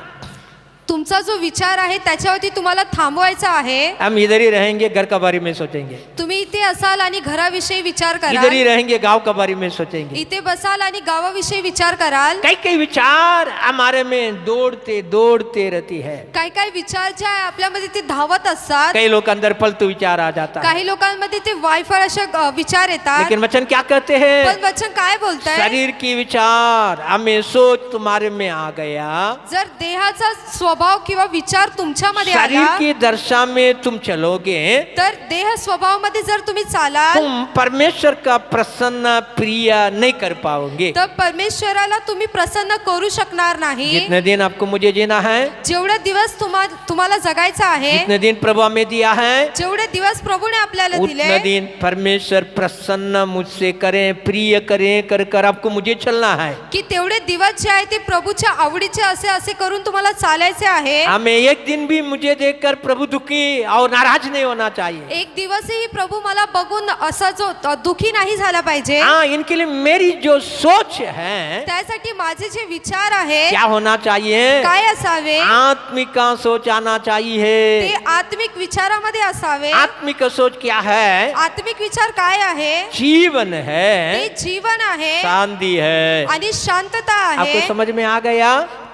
तुमचा जो विचार आहे त्याच्यावरती तुम्हाला थांबवायचा आहे। हम इधर ही रहेंगे, घर के बारे में सोचेंगे। तुम्ही इथे असाल आणि घराविषयी विचार कराल। इधर ही रहेंगे, गांव के बारे में सोचेंगे। इथे बसाल आणि गावाविषयी विचार कराल। कई कई विचार हमारे में दौड़ते दौड़ते रहती है। काही विचार जे आहे आपल्यामध्ये ते धावत असतात। कई लोग अंदर पलतू विचार आ जाता है। काही लोकांमध्ये ते वायफळ असे विचार येतात। लेकिन वचन क्या कहते हैं? पण वचन काय बोलतंय? शरीर की विचार हमें सोच तुम्हारे में आ गया, जर देहाचा स्वभाव किंवा विचार तुमच्यामध्ये आला, शरीर की दशा में तुम चलोगे, तर देह स्वभावामध्ये जर तुम्ही चालाल, तुम परमेश्वर का प्रसन्न प्रिय नहीं कर पाओगे। तर परमेश्वराला तुम्ही प्रसन्न करू शकणार नाही। जितने दिन आपको मुझे जीना है, जेवढे दिवस तुम्हाला जगायचं आहे, जितने दिन प्रभु हमें दिया है, जेवढे दिवस प्रभुने आपल्याला दिले, उतने दिन परमेश्वर प्रसन्न मुझसे करें, प्रिय करें कर कर आपको मुझे चलना है। की तेवढे दिवस जे आहे ते प्रभूच्या आवडीचे असे करून तुम्हाला चालायचे आहे। हमें एक दिन भी मुझे देखकर प्रभु दुखी और नाराज नहीं होना चाहिए। एक दिवसही प्रभु मला बघून असा जो दुखी नाही झाला पाहिजे। इनके लिए मेरी जो सोच है, त्यासाठी माझे जे विचार आहे क्या होना चाहिए? काय असावे? आत्मिक सोच आना चाहिए। ते आत्मिक विचारामध्ये असावे। आत्मिक सोच क्या है? आत्मिक विचार काय आहे? जीवन है, ते जीवन आहे शांति है। आणि शांतता आहे। आपको समझ में आ गया?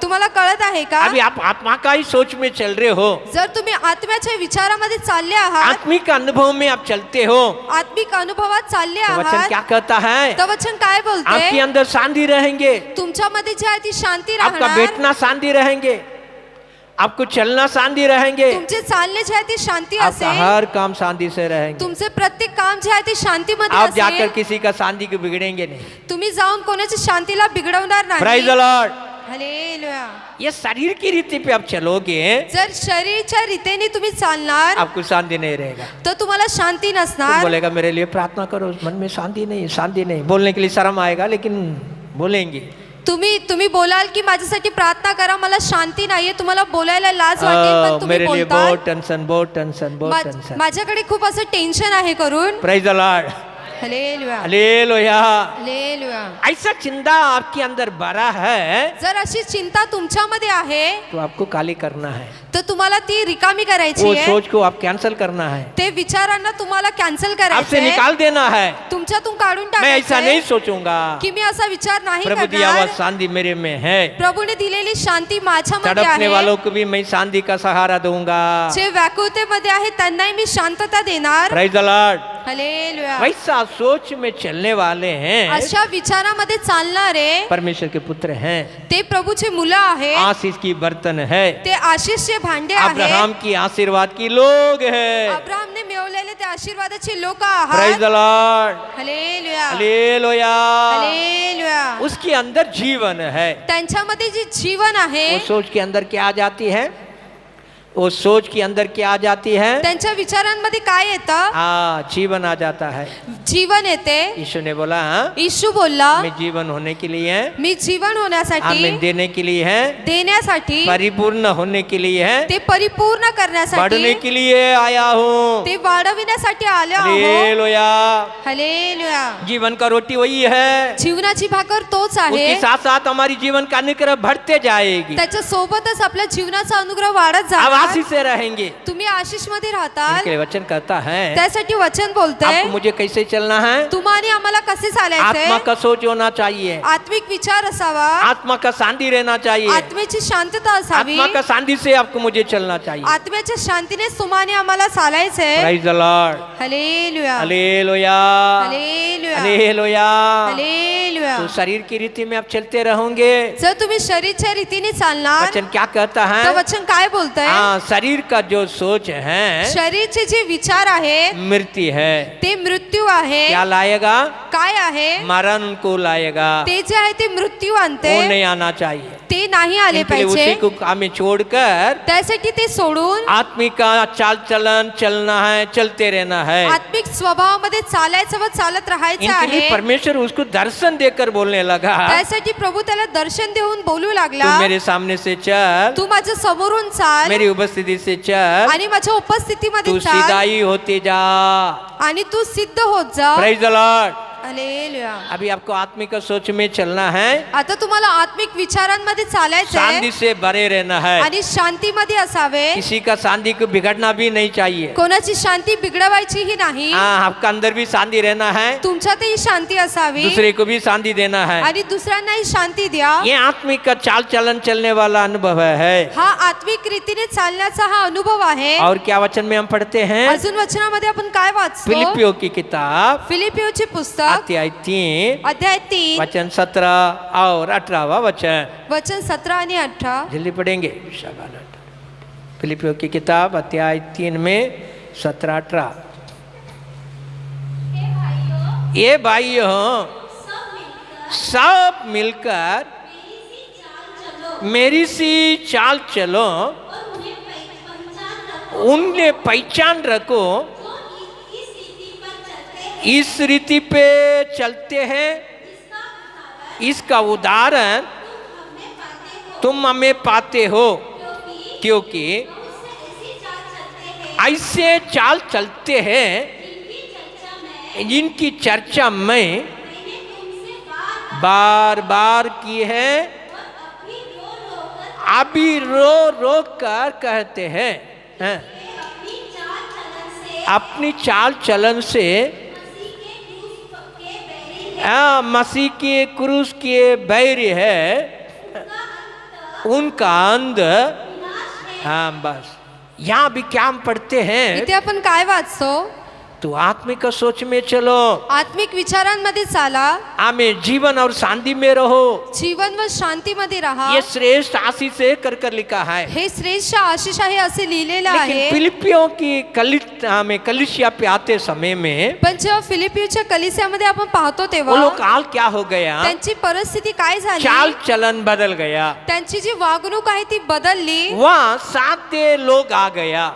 तुम्हाला कळत आहे का? अभी आप आत्मा का ही सोच में चल रहे हो, जर तुम्ही आत्म्याच्या विचारामध्ये चालले आहात, आत्मिक अनुभव में आप चलते हो, आत्मिक अनुभवात चालले तो वचन आहात, क्या कहता है? तर वचन काय आपके बोलते? अंदर शांति रहेंगे, तुमच्यामध्ये जी आहे ती शांती आपका राहणार, बैठना शांति रहेंगे, आपको चलना शांति रहेंगे, तुमचे चालणे जे आहे ती शांती आपका असेल, हर काम शांति से रहेंगे। तुमचे प्रत्येक काम जे आहे ते शांतीमध्ये आप जाकर असेल, किसी का शांति को बिगड़ेंगे नहीं। तुम्ही जाऊन कोणाची शांतीला बिघडवणार Praise the नाही। Lord। हालेलुया। ये शरीर की रीति पे आप चलोगे, जर शरीरच्या रीतीने तुम्ही चालणार आपको शांति नहीं रहेगा। तर तुम्हाला शांती तुम नसणार। बोलेगा मेरे लिए प्रार्थना करो, मन में शांति नहीं, शांति नहीं। बोलने के लिए शर्म आएगा, लेकिन बोलेंगे। तुम्ही बोलाल की माझ्यासाठी प्रार्थना करा, मला शांती नाहीये, तुम्हाला बोलायला लाज वाटेल, पण तुम्ही मेरे लिए बोलता बहुत टेंशन, बहुत टेंशन, बहुत टेंशन। माझ्याकडे खूप असं टेन्शन आहे करून। Praise the Lord। Hallelujah. Hallelujah. Hallelujah. ऐसा चिंता आपके अंदर भरा है, जर अशी चिंता तुमच्यामध्ये आहे तो आपको खाली करना है। तर तुम्हाला ती रिकामी करायची वो आहे। सोच को आप कैंसिल करना है, ते विचारांना तुम्हाला कॅन्सल आपसे करायचे, निकाल देना है। तुमच्यातून काढून मैं ऐसा नहीं टाकायचे सोचूंगा, की मी असा विचार नाही प्रभु दिया हुआ करणार। शांति मेरे में है। प्रभूने दिलेली शांती माझ्यामध्ये तड़पने आहे। वालों को भी मैं शांति का सहारा दूंगा। जे व्याकुळतेमध्ये आहे त्यांनाही मी शांतता देणार। Praise the Lord। हालेलुया। वैसा सोच में चलने वाले हैं, अशा विचारामध्ये चालणारे परमेश्वर के पुत्र हैं, ते प्रभूचे मुलं आहेत, आशीष की बर्तन है, ते आशीषचे भांडे आहेत, अब्राहम की आशीर्वाद की लोग है। अब्राहमने मिळवलेले ते आशीर्वादाचे लोक Praise आहात। the Lord। Hallelujah. Hallelujah. Hallelujah. उसके अंदर जीवन है। त्यांच्यामध्ये जे जीवन आहे, वो सोच के अंदर क्या आ जाती है? वो सोच के अंदर क्या आ जाती है? त्यांच्या विचारांमध्ये काय येतं? जीवन आ जाता है। जीवन येते। यीशु ने बोला, हाँ, येशू बोलला, मैं जीवन होने के लिए है, मी जीवन होण्यासाठी, आमीन देने के लिए है, देण्यासाठी, परिपूर्ण होने के लिए है, ते परिपूर्ण करण्यासाठी, बढ़ने के लिए आया हूँ। ते वाढविण्यासाठी आले आहोत। हालेलुया। हालेलुया। जीवन का रोटी वही है, जीवनाची भाकर तोच आहे, उसके साथ साथ हमारी जीवन का अनुग्रह बढ़ते जाएगी। त्याच्या सोबतच आपल्या जीवनाचा अनुग्रह वाढत अब जाणार। आशीष से रहेंगे। तुम्ही आशीष मध्ये राहताल, इनके लिए वचन कहता है, त्यासाठी वचन बोलतंय, आपको मुझे कैसे चलना है? तुम्हाला आम्हाला कसे आत्मा चालायचे? का सोच होना चाहिए, आत्मिक विचार असावा, आत्मा का शांति रहना चाहिए, आत्म्याची शांतता असावी, आत्मा का शांति से आपको मुझे चलना चाहिए। आत्म्याच्या शांतीने तुम्हाने आम्हाला चालायचंय। Praise the Lord। Hallelujah. Hallelujah. Hallelujah. Hallelujah. Hallelujah. तो शरीर की रीति में आप चलते रहोगे, जर तुम्ही शरीरच्या रीतीने चालणार, वचन क्या कहता है? तर वचन काय बोलतंय? शरीर का जो सोच है शरीरचे जे विचार आहे मृत्यु है, ते मृत्यू आहे। क्या लाएगा? काय आहे? मरण को लाएगा। ते जे आहे ते मृत्यू आणते, वो नहीं आना चाहिए। ते नाही आले इनके लिए उसी पाहिजे। को हमें छोड़कर त्यासाठी ते सोडून आत्मिक का चाल चलन चलना है, चलते रहना है। आत्मिक स्वभावामध्ये चालायचं व चालत राहायचं इनके लिए आहे। परमेश्वर उसको दर्शन देकर बोलने लगा, त्यासाठी प्रभू त्याला दर्शन देऊन बोलू तू लागला, मेरे सामने से चल, तू माझ्या समोरून चाल मेरी उपस्थिति से चल, आणि माझ्या उपस्थितीमध्ये तू चाल सीधा ही होते जा। आणि तू सिद्ध होत जा। Praise the Lord। हालेलुया। अभी आपको आत्मिक सोच में चलना है, आता तुम्हाला आत्मिक विचारांमध्ये चालायचं शांति आहे से भरे रहना है। आणि शांतीमध्ये असावे। किसी का शांति को बिगड़ना भी नहीं चाहिए। कोणाची शांती बिघडवायचीही नाही, आपका अंदर भी शांति रहना है, तुमच्यातही शांती असावी दूसरे को भी शांति देना है। आणि दुसऱ्यांनाही शांती द्या। ये आत्मिक का चाल चलन चलने वाला अनुभव है। हा आत्मिक रीतीने चालण्याचा हा अनुभव आहे। और क्या वचन में हम पढ़ते हैं? अजून वचनामध्ये आपण काय वाचतो? फिलिपियों की किताब फिलिपियोचे पुस्तक अध्याय 3 अध्याय 3 वचन 17 और 18वां वचन वचन 17 आणि 18। जल्दी पढ़ेंगे। फिलिपियों की किताब अध्याय 3 में 17-18। ये भाइयों सब मिलकर मेरी सी चाल चलो, उन्हें पहचान रखो, इस रीति पे चलते हैं, इसका उदाहरण तुम हमें पाते हो, क्योंकि ऐसे चाल चलते हैं जिनकी चर्चा मैं बार बार की है, अभी रो रो कर कहते हैं, अपनी चाल चलन से मसीह के क्रूस के बैरी है, उनका अंत, हाँ बस यहाँ भी क्या हम पढ़ते हैं, इथे आपण काय वाचतो, तो आत्मिक सोच में चलो, आत्मिक विचारांमध्ये चाला, आमें जीवन और शांति में रहो। जीवन व शांतीमध्ये राहा। ये श्रेष्ठ आशीष से कर लिखा है। हे श्रेष्ठ आशीष आहे असे लिहिलेलं लेकिन आहे। फिलिपियों की कलिसिया पे आते समय में पण जेव्हा फिलिपियोच्या कलिसियामध्ये आपण पाहतो वो तेव्हा लोग हाल क्या हो गया, त्यांची परिस्थिती काय चाल झाली, चलन बदल गया। त्यांची जी वागणूक आहे ती बदलली। वहाँ सादे लोग आ गया,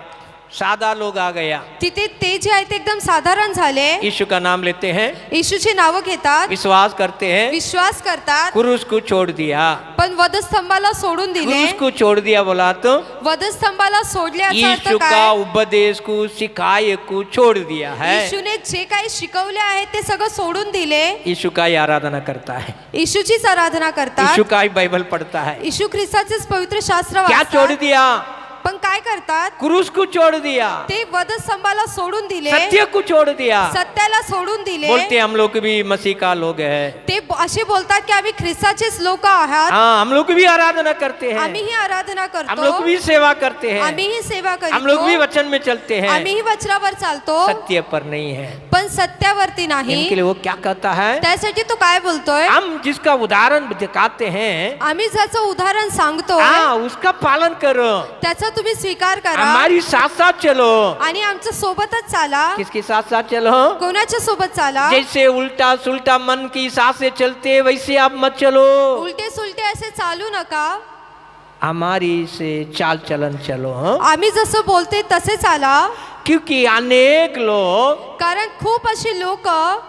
सादा लोग आ गया। तिथे ते जे आहे ते एकदम साधारण झाले, यीशु का नाम लेते हैं, येशूची नावं घेतात, विश्वास करते हैं, विश्वास करतात, क्रूस को छोड़ दिया। पण वधस्तंभाला सोडून दिले। क्रूस को छोड़ दिया बोला तो वधस्तंभाला सोडल्याचा अर्थ यीशु का काय, उपदेश को सिखाए को छोड़ दिया है। येशूने जे काही शिकवले आहे ते सगळं सोडून दिले। यीशु का ही आराधना करता है, येशूचीच आराधना करतात, यीशु का ही बाइबल पढ़ता है। येशू ख्रिस्ताचेच पवित्र शास्त्र क्या छोड़ वाचतात। दिया, पण काय करतात, क्रूस को छोड़ दिया, ते वधस्तंभाला सोडून दिले, सत्य को छोड़ दिया। सत्याला सोडून दिले। बोलते हम लोग भी मसीह का लोग है, ते असे बोलतात की आम्ही ख्रिस्ताचेच लोक आहात, हाँ हम लोग भी आराधना करते हैं, आम्हीही आराधना हम लोग करतो, भी सेवा करते हैं, आम्हीही सेवा हम लोग भी करतो, वचन में चलते हैं, आम्हीही वचनावर चालतो, सत्य पर नहीं है। पण सत्यावरती नाही। इनके लिए वो क्या कहता है, त्यासाठी तो काय बोलतोय, हम जिसका उदाहरण दिखाते हैं, आम्ही ज्याचं उदाहरण सांगतो हाँ उसका पालन करो, त्याचा तुम्ही स्वीकार करा हमारी साथ साथ चलो। आणि आमच्या सोबतच चाला। किसके साथ साथ चलो, कोणाच्या सोबत चाला, जैसे उल्टा सुल्टा मन की साथ से चलते वैसे आप मत चलो, उलटे सुलटे असे चालू नका, हमारी से चाल चलन चलो। हाँ? आम्ही जसं बोलते तसे चाला, क्योंकि अनेक लोग कारण खूप अशी लोक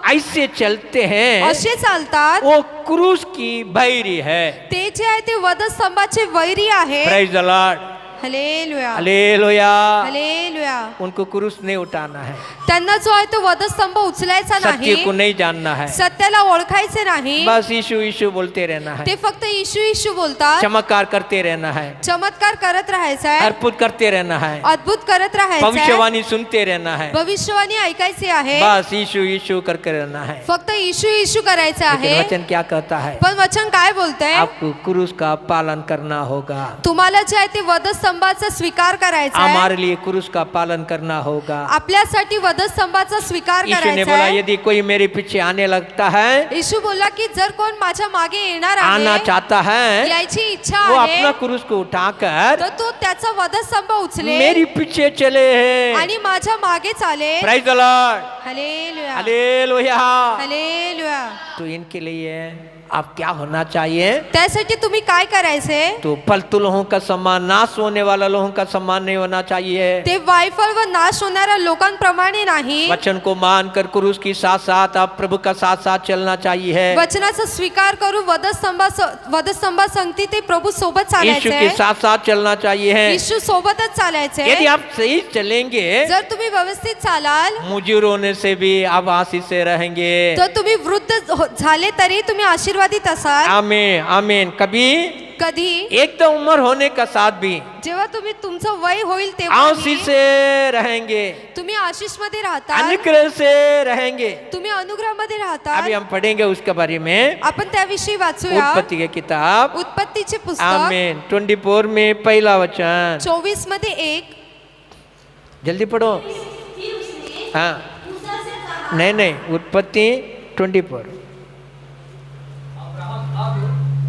ऐसे चलते हैं, असे चालतात, वो क्रूस की बैरी है। ते जे आहे ते वधस्तंभाचे वैरी आहे। Praise the Lord, hallelujah, hallelujah. Hallelujah. उनको क्रूस नहीं उठाना है, त्यांना जो आहे तो वधस्तंभ उचलायचा सत्य नाही, को नहीं जानना है, सत्याला ओळखायचे नाही, बस यीशु यीशु बोलते रहना है, ते फक्त येशू येशू बोलतात, चमत्कार करते रहना है, चमत्कार करत राहायचा आहे, अद्भुत करते रहना है, अद्भुत करत राहायचं आहे, भविष्यवाणी सुनते रहना है, भविष्यवाणी ऐकायची आहे, बस यीशु यीशु करके रहना है। फक्त येशू येशू करायचं लेकिन आहे। वचन क्या कहता है, पण वचन काय बोलतंय, आपको क्रूस का पालन करना होगा, तुम्हाला जे आहे ते वधस्तंभाचा स्वीकार करायचा आहे, हमारे लिए क्रूस का पालन करना होगा। आपल्यासाठी वधस्तंभाचा स्वीकार यीशु ने करायचा बोला आहे। यदि कोई मेरे पीछे आने लगता है, येशू बोलला की जर कोण माझ्या मागे येणार आना आहे, चाहता है, यायची इच्छा वो आहे, अपना क्रूस को उठाकर तर तो त्याचा वधस्तंभ उचले मेरी पीछे चले हैं। आणि माझ्या मागे चाले। Praise the Lord, hallelujah, hallelujah. Hallelujah. तो इनके लिए आप क्या होना चाहिए, त्यासाठी तुम्ही काय करायचे, तो फलतू लोगों का सम्मान, नाश होने वाला लोगों का सम्मान नहीं होना चाहिए। ते वायफळ व नाश होणाऱ्या लोकांप्रमाणे नाही, वचन को मानकर क्रूस की साथ साथ आप प्रभु का साथ साथ चलना चाहिए। वचनाचा स्वीकार करू वधस्तंभा संगती ते प्रभु सोबत यीशु के चालायचे, साथ साथ चलना चाहिए। येशू सोबतच चालायचे। यदि आप सही चलेंगे, जर तुम्ही व्यवस्थित चालाल मुजूर होने से भी आप आशीष से रहेंगे। तर तुम्ही वृद्ध झाले तरी तुम्ही आशीर्वादित असाल। आमीन आमीन। कभी कधी एकदम उम्र होने का साथ भी जेव्हा तुम्ही तुमचं वय होईल तेव्हा आशीष से रहेंगे, तुम्ही आशीष मध्ये राहता, अनुग्रह से रहेंगे। तुम्ही अनुग्रह मध्ये राहता। अभी हम पढ़ेंगे उसके बारे में, आपण त्याविषयी वाचूया उत्पत्ति की किताब, उत्पत्तीचे पुस्तक आमीन 24 में पहला वचन। 24 मध्ये 1, जल्दी पढ़ो। हाँ नहीं उत्पत्ति 24।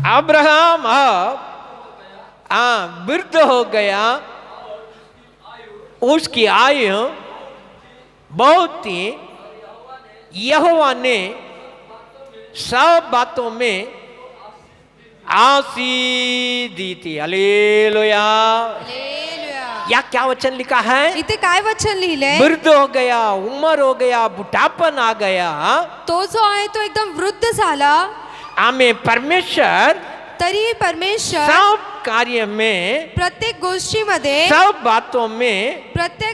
अब्राहम अब वृद्ध हो गया, उसकी आयु बहुत थी, यहोवा ने सब बातों में आशीष दी थी। हालेलुया। हालेलुया। या क्या वचन लिखा है, इथे काय वचन लिहिलंय, वृद्ध हो गया, उम्र हो गया, बुढ़ापन आ गया, तो जो आहे तो एकदम वृद्ध झाला, आमें परमेश्वर तरी परमेश्वर सब कार्य में, प्रत्येक गोष्टीमध्ये, सब बातों में प्रत्येक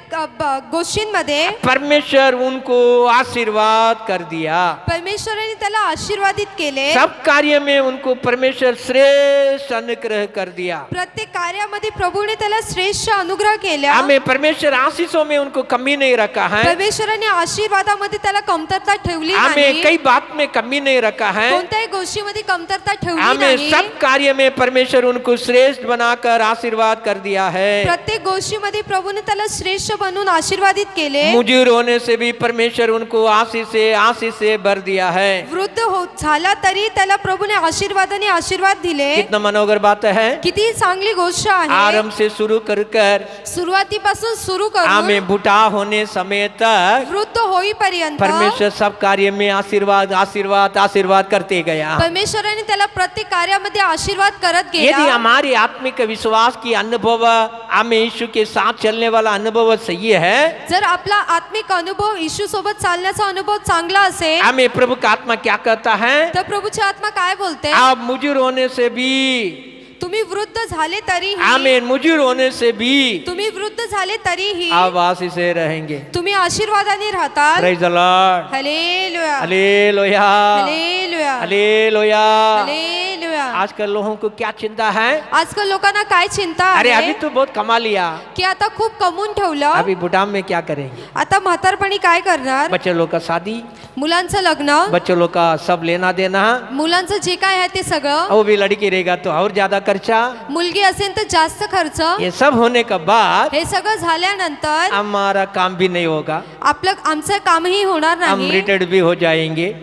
गोष्टींमध्ये परमेश्वर उनको आशीर्वाद कर दिया। परमेश्वराने त्याला आशीर्वादित केले, सब कार्य में उनको परमेश्वर श्रेष्ठ अनुग्रह कर दिया। प्रत्येक कार्यामध्ये प्रभूने त्याला श्रेष्ठ अनुग्रह केला। हमें परमेश्वर आशीषों में उनको कमी नहीं रखा है, परमेश्वराने आशीर्वादामध्ये त्याला कमतरता ठेवली हमें नाही, कई बात में कमी नहीं रखा है, कोणत्याही गोष्टीमध्ये कमतरता ठेवली हमें नाही। सब कार्य में परमेश्वर उनको श्रेष्ठ श्रेष्ठ बनाकर आशीर्वाद कर दिया है। प्रत्येक गोष्टीमध्ये प्रभूने त्याला श्रेष्ठ बनवून आशीर्वादित केले। मुजीर होने से भी परमेश्वर उनको आशीष से भर दिया है। वृद्ध झाला तरी त्याला प्रभूने आशीर्वादाने आशीर्वाद दिले। कितना मनोहर बात है। किती चांगली गोष्ट आहे। आरंभ से शुरू कर सुरुवातीपासून सुरू करून हमें बुढ़ा होने समय तक वृद्ध होईपर्यंत परमेश्वर सब कार्य में आशीर्वाद आशीर्वाद आशीर्वाद करते गया। परमेश्वराने त्याला प्रत्येक कार्यामध्ये आशीर्वाद करत गेला। यदि हमारी आत्मिक विश्वास की अनुभव हमें यीशु के साथ चलने वाला अनुभव सही है, जर आपला आत्मिक अनुभव येशू सोबत चालण्याचा अनुभव चांगला असेल, हमें प्रभु का आत्मा क्या कहता है? तर प्रभूची आत्मा काय बोलते? आप मुजीर होने से भी, तुम्ही वृद्ध झाले तरीही, आमीन, मुजीर होने से भी तुम्ही वृद्ध झाले तरीही आप आशीष से रहेंगे। तुम्ही आशीर्वादाने राहतात। Praise the Lord, hallelujah, hallelujah, hallelujah, hallelujah. Hallelujah. आजकल लोगों को क्या चिंता है? आजकाल लोकांना काय चिंता अरे आहे अभी तो बहुत कमा लिया, की आता खूप कमवून ठेवलं, अभी बुढ़ाप में क्या करेंगे? आता म्हातारपणी काय करणार? बच्चे लोग का शादी, मुलांचं लग्न, बच्चों लोग का सब लेना देना, मुलांचं जे काय आहे ते सगळं, वो भी लड़की रहेगा तो और ज्यादा खर्चा, मुलगी असेल तर जास्त खर्च, ये सब होने के बाद हे सगळं झाल्यानंतर हमारा काम भी नहीं होगा, आमचं कामही होणार हम नाही। रिटायर्ड भी हो जाएंगे,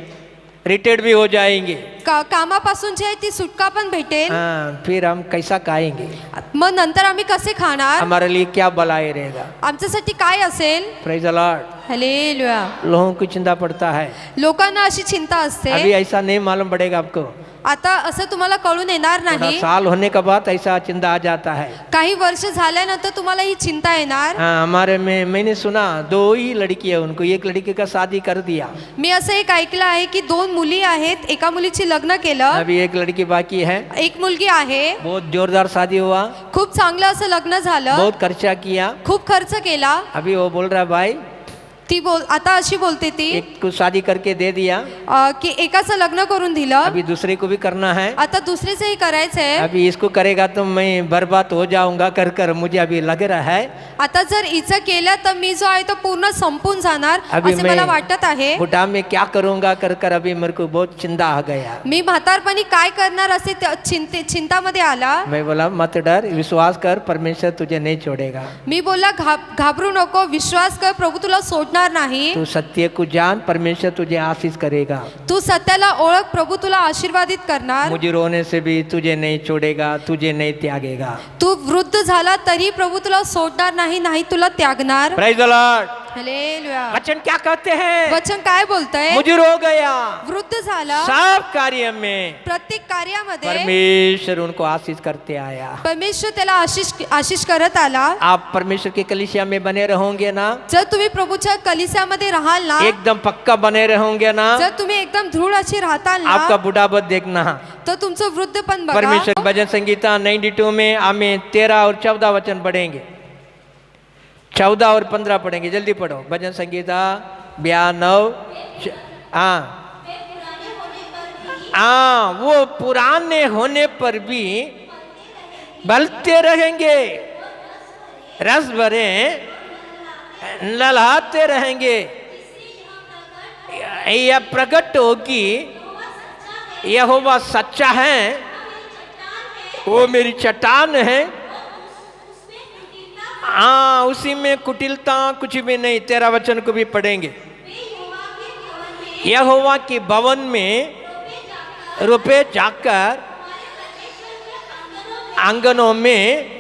रिटायर्ड भी हो जाएंगे। कामापासून जे आहे ती सुटका पण भेटेल। हाँ, फिर हम कैसा खाएंगे? मग नंतर आम्ही कसे खाणार? हमारे लिए क्या भलाई रहेगा? आमच्यासाठी काय असेल? Praise the Lord. हालेलुया। लोगों को चिंता पड़ता है, लोकांना अशी चिंता अभी असते। ऐसा नहीं मालूम पड़ेगा आपको, आता असं तुम्हाला कळून येणार थोड़ा नाही। साल होने के बाद ऐसा चिंता आ जाता है। काही वर्ष झाल्यानंतर तुम्हाला ही चिंता येणार। हाँ, हमारे में मैंने सुना 2 ही लड़की है, उनको एक लड़की का शादी कर दिया, मी असं एक ऐकलं आहे की 2 मुली आहेत, एका मुलीची लग्न केलं, अभी एक लड़की बाकी है। एक मुलगी आहे, बहुत जोरदार शादी हुआ, खूप चांगलं असं लग्न झालं, बहुत खर्चा किया, खूप खर्च केला। अभी वो बोल रहा है भाई आता अशी बोलते ती एक को शादी करके दे दिया, की एकाचं लग्न करून दिलं, अभी दूसरे को भी करना है, आता दुसरीचंही करायचंय। अभी इसको करेगा तो मैं बर्बाद हो जाऊंगा कर मुझे अभी लग रहा है। आता जर हिचं केलं तर मी जो आहे तो पूर्ण संपून जाणार अभी असे मला वाटत आहे। बुढ़ा में क्या करूंगा कर अभी मेरे को बहुत चिंता आ गया। मी म्हातारपणी काय करणार असे चिंतामध्ये आला। मैं बोला मत डर, विश्वास कर, परमेश्वर तुझे नहीं छोड़ेगा। मी बोलला घाबरू नको, विश्वास कर, प्रभू तुला सोडणार नाही। तू सत्य को जान, परमेश्वर तुझे आशीष करेगा। तू सत्याला ओळख, प्रभू तुला आशीर्वादित करणार। मुझे रोने से भी तुझे नहीं छोड़ेगा, तुझे नहीं त्यागेगा। तू वृद्ध झाला तरी प्रभू तुला सोडणार नाही, नाही तुला त्यागणार। Praise the Lord. हालेलुया। वचन क्या कहते हैं? वचन काय बोलतंय? मुझे रो गया, वृद्ध झाला, सब कार्य में प्रत्येक कार्यामध्ये परमेश्वर उनको आशीष करते आया। परमेश्वर त्याला आशीष करत आला। आप परमेश्वर के कलीसिया में बने रहोगे ना, जर तुम्ही प्रभूच्या कलिसियामध्ये राहाल ना, एकदम पक्का बने रहोगे ना, जर तुम्ही एकदम दृढ अशी राहताल आपका ना, बुढ़ापत देखना। तर तुमचं वृद्ध पण बघा। परमेश्वर भजन संगीता 92 में हमें 13 और 14 वचन पढ़ेंगे, 14 और 15 पढ़ेंगे, जल्दी पढ़ो। भजन संगीता 92। हाँ, वो पुराने होने पर भी बलते रहेंगे, रस भरे ललहाते रहेंगे। यह प्रकट हो कि यहोवा सच्चा है, वो मेरी चट्टान है, हाँ उसी में कुटिलता कुछ भी नहीं। 13 वचन को भी पढ़ेंगे। यहोवा के भवन में रुपए जाकर आंगनों में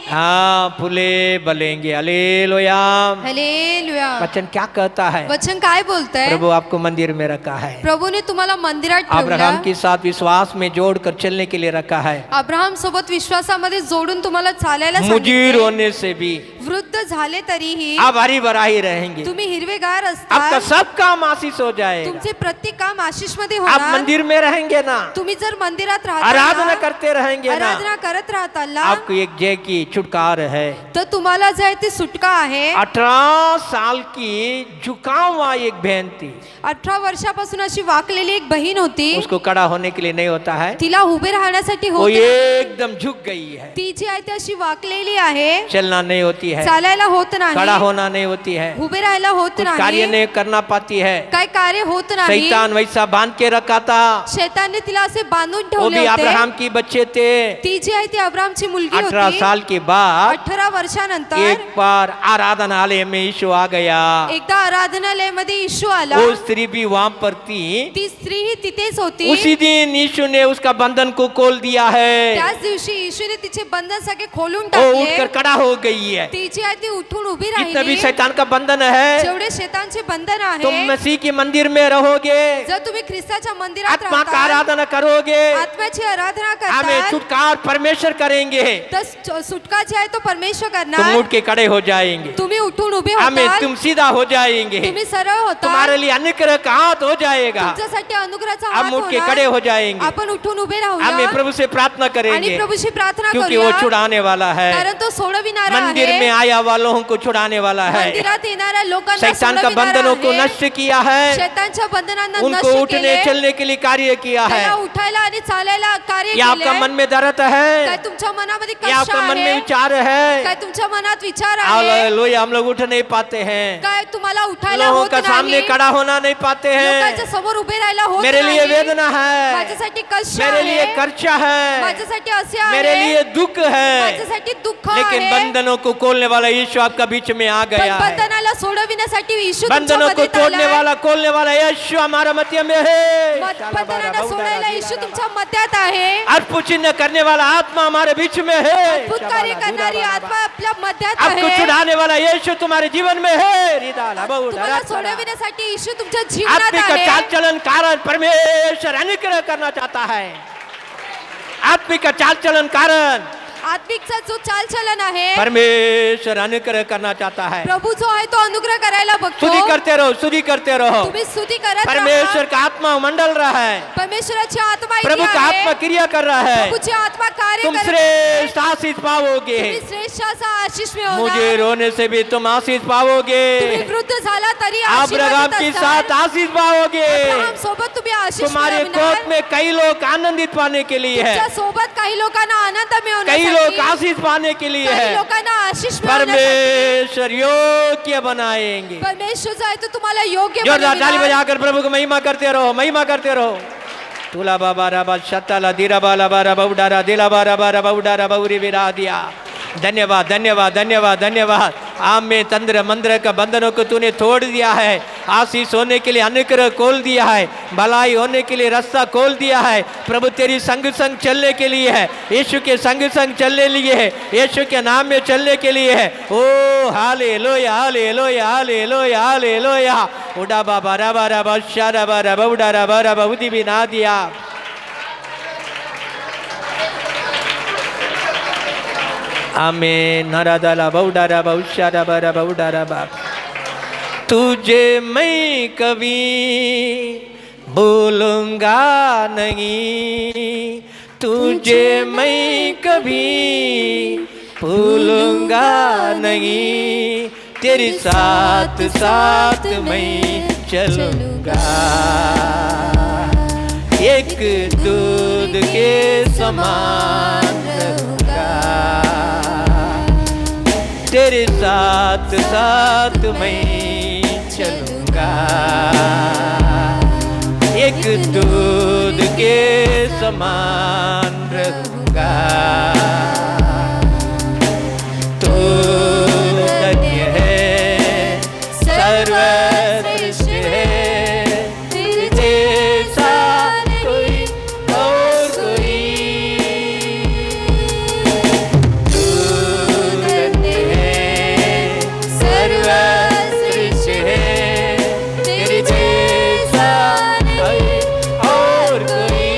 हाँ फूले बलेंगे। Hallelujah, hallelujah. वचन क्या कहता है? वचन काय बोलतंय? प्रभु आपको मंदिर में रखा है, प्रभूने तुम्हाला मंदिरात अब्राहम ठेवलं, के साथ विश्वास में जोड़कर चलने के लिए रखा है। अब्राहम सोबत विश्वासामध्ये जोडून तुम्हाला चालायला मुजीर सांगितले। होने से भी वृद्ध झाले तरीही आप हरी भराई रहेंगे, तुम्ही हिरवेगार आपका असता, सब काम आशीष हो जाएगा। तुमचे प्रत्येक काम आशीष मध्ये आप होणार। मंदिर में रहेंगे ना, तुम्ही जर मंदिरात आराधना राहता, करते रहेंगे ना, आराधना करत राहताल ना, आपको एक जय की छुटकार है। तर तुम्हाला जे आहे ती सुटका आहे। 18 साल की जुकाम हुआ एक बहन थी, 18 वर्षापासून अशी वाकलेली एक बहीण होती, उसको खड़ा होने के लिए नहीं होता है, तिला उभे राहण्यासाठी वो होत, एकदम झुक गई है, ती जी आहे ती अशी वाकलेली आहे, चलना नहीं होती है, चालायला होत खड़ा नाही, होना नहीं होती है, उभे राहायला होत कुछ कार्य नाही, नहीं करना पाती है। काय कार्य होत नाही। शैतान वैसा बांध के रखा था, शैतानने तिला असे बांधून वो ठेवले भी होते। अब्राहम की बच्चे थे। ती जी आहे ती अब्रामची मुलगी 18 होती। साल के बाद 18 वर्षानंतर एक बार आराधनालय में यीशु आ गया। एकदा आराधनालयामध्ये येशू आला। वो स्त्री भी वहां पर थी। ती स्त्री ही तिथेच होती। उसी दिन यीशु ने उसका बंधन को खोल दिया है। त्याच दिवशी येशूने तिचे बंधन सगळे खोलून वो उठकर टाकले। खड़ा हो गई है। ती जी आहे ती उठून उभी जितना भी राहिली। शैतान का बंधन है, जेवढे शैतानचे बंधन तुम आहे, मसीह के मंदिर में रहोगे, जर तुम्ही ख्रिस्ताच्या मंदिरात आत्मा का राहता, आराधना करोगे, आत्म्याची आराधना हमें करता, छुटकार परमेश्वर करेंगे, तर सुटका जी आहे तो परमेश्वर तुम करणार। उठ के खड़े हो जाएंगे, तुम्ही उठून उभे हमें होता, तुम सीधा हो जाएंगे, तुम्ही सरळ होता, तुम्हारे लिए अनुग्रह का हाथ हो जाएगा, तुमच्यासाठी अनुग्रहाचा हम हात उठ के होणार। खड़े हो जाएंगे, आपण उठून उभे हमें राहूया प्रभु से प्रार्थना आणि करेंगे, प्रभूशी प्रार्थना क्योंकि करूया, वो छुड़ाने वाला है। कारण तो सोडविणारा मंदिर आहे। में आया वालों को छुड़ाने वाला है। मंदिरात येणाऱ्या लोकांना शैतान का सोडविणारा बंधनों को आहे। नष्ट किया है, शैतानच्या बंधनांना उनको नष्ट उठने केले, चलने के लिए कार्य किया है। त्याला उठायला आणि चालायला कार्य ये आपका केले। मन में दर्द है, काय तुमच्या मनामध्ये ये कष्ट आपका मन में आहे, विचार है, काय तुमच्या मनात विचार आहे, हालेलुया, हम लोग उठ नहीं पाते हैं, काय तुम्हाला उठायला लोगों होत का सामने नाही, खड़ा होना नहीं पाते लोकांच्या हैं। समोर उभे राहायला होत मेरे लिए नाही, वेदना है, माझ्यासाठी कष्ट मेरे लिए आहे, खर्चा है, माझ्यासाठी असे आहे, मेरे लिए दुख है, माझ्यासाठी दुःख लेकिन आहे, बंधनों को खोलने वाला यीशु आपका बीच में आ पण गया है। बंधनाला सोडविण्यासाठी येशू तुमच्या बंधनों को मध्ये तोड़ने आलाय। वाला, खोलने वाला यीशु हमारा मध्य में है। बंधनांना सोडायला येशू तुमच्या मध्यात आहे। अद्भुत चिन्ह करने वाला आत्मा हमारे बीच में है। अद्भुत कार्य करणारी आत्मा आपल्या मध्यात आपको आहे। छुड़ाने वाला यीशु तुम्हारे जीवन में है। तुम्हाला सोडविण्यासाठी येशू तुमच्या जीवनात आत्मिक आहे। चाल चलन कारण परमेश्वर अनुग्रह करना चाहता है। आत्मिक चाल चलन कारण आत्मिकचा जो चालचलन आहे, परमेश्वर अनुग्रह करना चाहता है। प्रभू जो आहे तो अनुग्रह करायला बघतो। स्तुति करते रहो, स्तुति करते रहो। तुम्ही स्तुती करत परमेश्वर राहा। का आत्मा मंडल रहा है, परमेश्वराची आत्मा इथे प्रभु का आहे। आत्मा क्रिया कर रहा है। प्रभूची आत्मा कार्य तुम करत आहे। श्रेष्ठ आशीष पाओगे। तुम्ही श्रेष्ठ असा आशीष मिळवणार। मुझे रोने से भी तुम आशीष पाओगे। तुम्ही वृद्ध झाला तरी आप अब्राहम के आशीर्वादित साथ असाल। आशीष पाओगे। अब्राहम सोबत तुम्ही आशीष तुम्हारे मिळवणार। कोर्ट में कई लोग आनंदित पाने के लिए है, तुमच्या सोबत काही लोकांना आनंद कई मिळवण्यासाठी, लोग आशीष पाने के लिए काही है। लोकांना आशीष मिळवण्यासाठी परमेश्वर योग्य बनाएंगे। परमेश्वर जो आहे तो तुम्हाला योग्य जोरदार ताली बनविणार। बजाकर प्रभु को महिमा करते रहो, महिमा करते रहो। तुला बाबा रबा शताला दीरा बाला बारा बहुडारा दिला बारा बारा बहुडारा बहुरी विरा दिया। धन्यवाद धन्यवाद धन्यवाद धन्यवाद। आम में तंत्र मंत्र का बंधनों को तूने तोड़ दिया है। आशीष होने के लिए अनुग्रह खोल दिया है, भलाई होने के लिए रास्ता खोल दिया है। प्रभु तेरी संग संग चलने के लिए है, यीशु के संग संग चलने लिए है, यीशु के नाम में चलने के लिए है। ओ हालेलुया हालेलुया हालेलुया हालेलुया। उड़ा बाबा रबा रबा शारा बारा बहुडा रबा रबा उदी भी ना दिया। आमेन। नरादाला बहुडारा बहुशारा बारा बहुडारा बाप। तुझे मैं कभी भूलूंगा नहीं, तुझे मैं कभी भूलूंगा नहीं, तेरे साथ साथ मैं चलूंगा। एक दूध के समान रहूंगा, तेरे साथ साथ मैं चलूंगा। एक दूध के समान रहूंगा। तू धन्य है, सर्वश्रेष्ठ है, तेरे जैसा कोई और कोई। तू धन्य है, सर्वश्रेष्ठ है, तेरे जैसा कोई और कोई।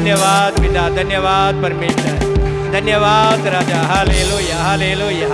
धन्यवाद पिता, धन्यवाद परमेश्वर, धन्यवाद राजा। हालेलुया हालेलुया,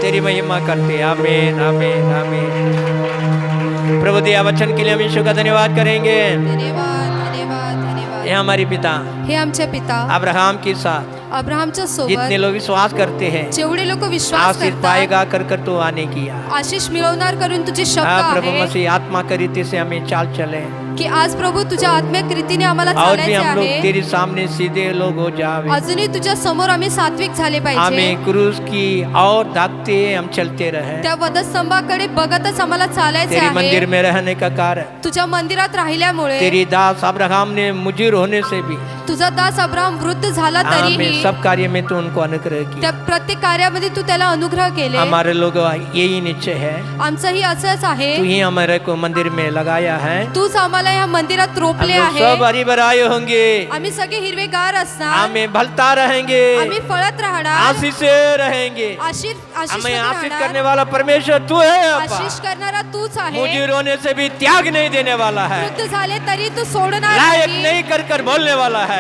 तेरी महिमा करते। आमीन आमीन आमीन। प्रभु दिया वचन के लिए हम यीशु का धन्यवाद करेंगे। धन्यवाद धन्यवाद धन्यवाद। हे हमारे पिता, हे आमचे पिता, अब्राहम के साथ अब्राहमच्या जितने सोबत लोग विश्वास करते हैं जेवढे लोक विश्वास आशीष करतात पाएगा कर कर तो आने किया। आशीष मिळवणार करून तुझी शब्द हाँ प्रभु आहे मसीह, आत्मा के रीति से हमें चाल चले की आज प्रभू तुझ्या आत्मिक रीतीने आम्हाला और भी चालायचे हम लोग आहे। तेरे सामने सीधे लोग हो जावे। अजूनही तुझ्या समोर आम्ही सात्विक झाले पाहिजे। हमें क्रूस की और दागते हम चलते रहे। त्या वधस्तंभाकडे बघतच आम्हाला चालायचे तेरी मंदिर आहे। में रहने का कारण तुझ्या मंदिरात राहिल्यामुळे तेरी दास अब्राहम ने मुजीर होने से भी तुझा दास अब्राहम वृद्ध झाला हमें तरीही सब कार्य में तू उनको अनुग्रह किया। त्या प्रत्येक कार्यामध्ये तू त्याला अनुग्रह केले। हमारे लोग यही निश्चय है, आमचंही असंच आहे, तू ही हमारे को मंदिर में लगाया है। तूच आम्हाला या मंदिरात हम रोपले लोग आहे। सब हरी भराए होंगे, आम्ही सगळे हिरवेगार असणार, हमें भलता रहेंगे, आम्ही फळत राहणार, आशीष से रहेंगे। आशीष हमें आशीष राहणार। करने वाला परमेश्वर तू है अप्पा। आशीष करणारा तूच आहे। मुझे रोने से भी त्याग नहीं देने वाला है, वृद्ध झाले तरी तू सोडणार लायक नाही। नहीं कर कर बोलने वाला है,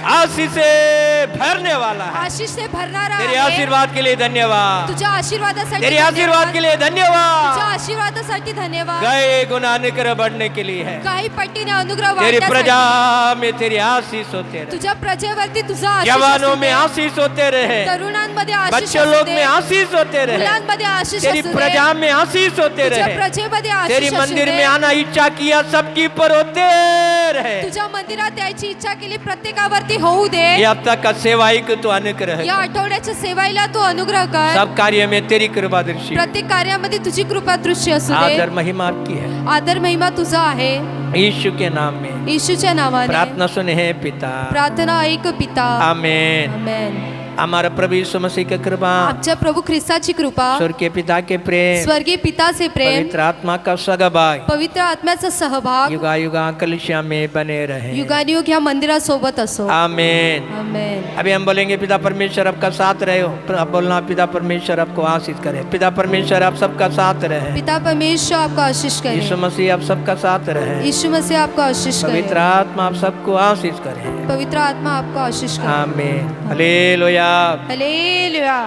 आशीष से भरने वाला है। आशीष से भरणारा तेरे आहे। आशीर्वाद के लिए धन्यवाद, तुझ्या आशीर्वादासाठी तेरे धन्यवाद। आशीर्वाद के लिए तुझ्या धन्यवाद। आशीर्वादासाठी धन्यवाद। गए गुना अनुग्रह बढ़ने के लिए है, काही पट्टीने अनुग्रह तेरी वाढण्यासाठी। प्रजा में तेरे आशीष होते रहे, तुझ्या प्रजेवरती तुझा आशीष जवानों असू दे। में आशीष होते रहे, तरुणांमध्ये आशीष बच्चों असू लोग दे। में आशीष होते रहे, मुलांमध्ये आशीष तेरी असू दे। प्रजा में आशीष होते तुझ्या रहे। प्रजेमध्ये आशीष तेरी असू मंदिर दे। में आना इच्छा किया सबकी पर होते रहे। तुझ्या मंदिरात यायची इच्छा केली प्रत्येकावरती होऊ दे। ये अब तक का सेवाई को तू अनुग्रह या कर। आठवड्याच्या सेवाईला तू अनुग्रह कर। सब कार्य में तेरी कृपा दृष्टि, प्रत्येक कार्यामध्ये तुझी कृपा दृष्टी असू आदर दे। महिमा आपकी है। आदर महिमा तुझा आहे। यीशु के नाम में येशूच्या नावाने प्रार्थना सुने है पिता, प्रार्थना ऐक पिता। आमेन। आमेन। हमारा प्रभु यीशु मसीह की कृपा, आमच्या प्रभू ख्रिस्ताची कृपा, स्वर्ग के पिता के प्रेम, स्वर्गीय पिताचे प्रेम, पवित्र आत्मा का सहभाग पवित्र आत्म्याचा सहभाग युगा युगा कलिसिया में बने रहे। युगानुयुग ह्या मंदिरासोबत असो। आमेन। आमेन। अभी हम बोलेंगे पिता परमेश्वर आपका साथ रहे हो, अब बोलना पिता परमेश्वर आपको आशीष करे। पिता परमेश्वर आप सबका साथ रहे, पिता परमेश्वर आपको आशीष करे। यीशु मसीह आप सबका साथ रहे, यीशु मसीह आपको आशीष करे। पवित्र आत्मा आप सबको आशीष करे। पवित्र आत्मा आपको आशीष करे। आमीन। हालेलुया। हालेलुया।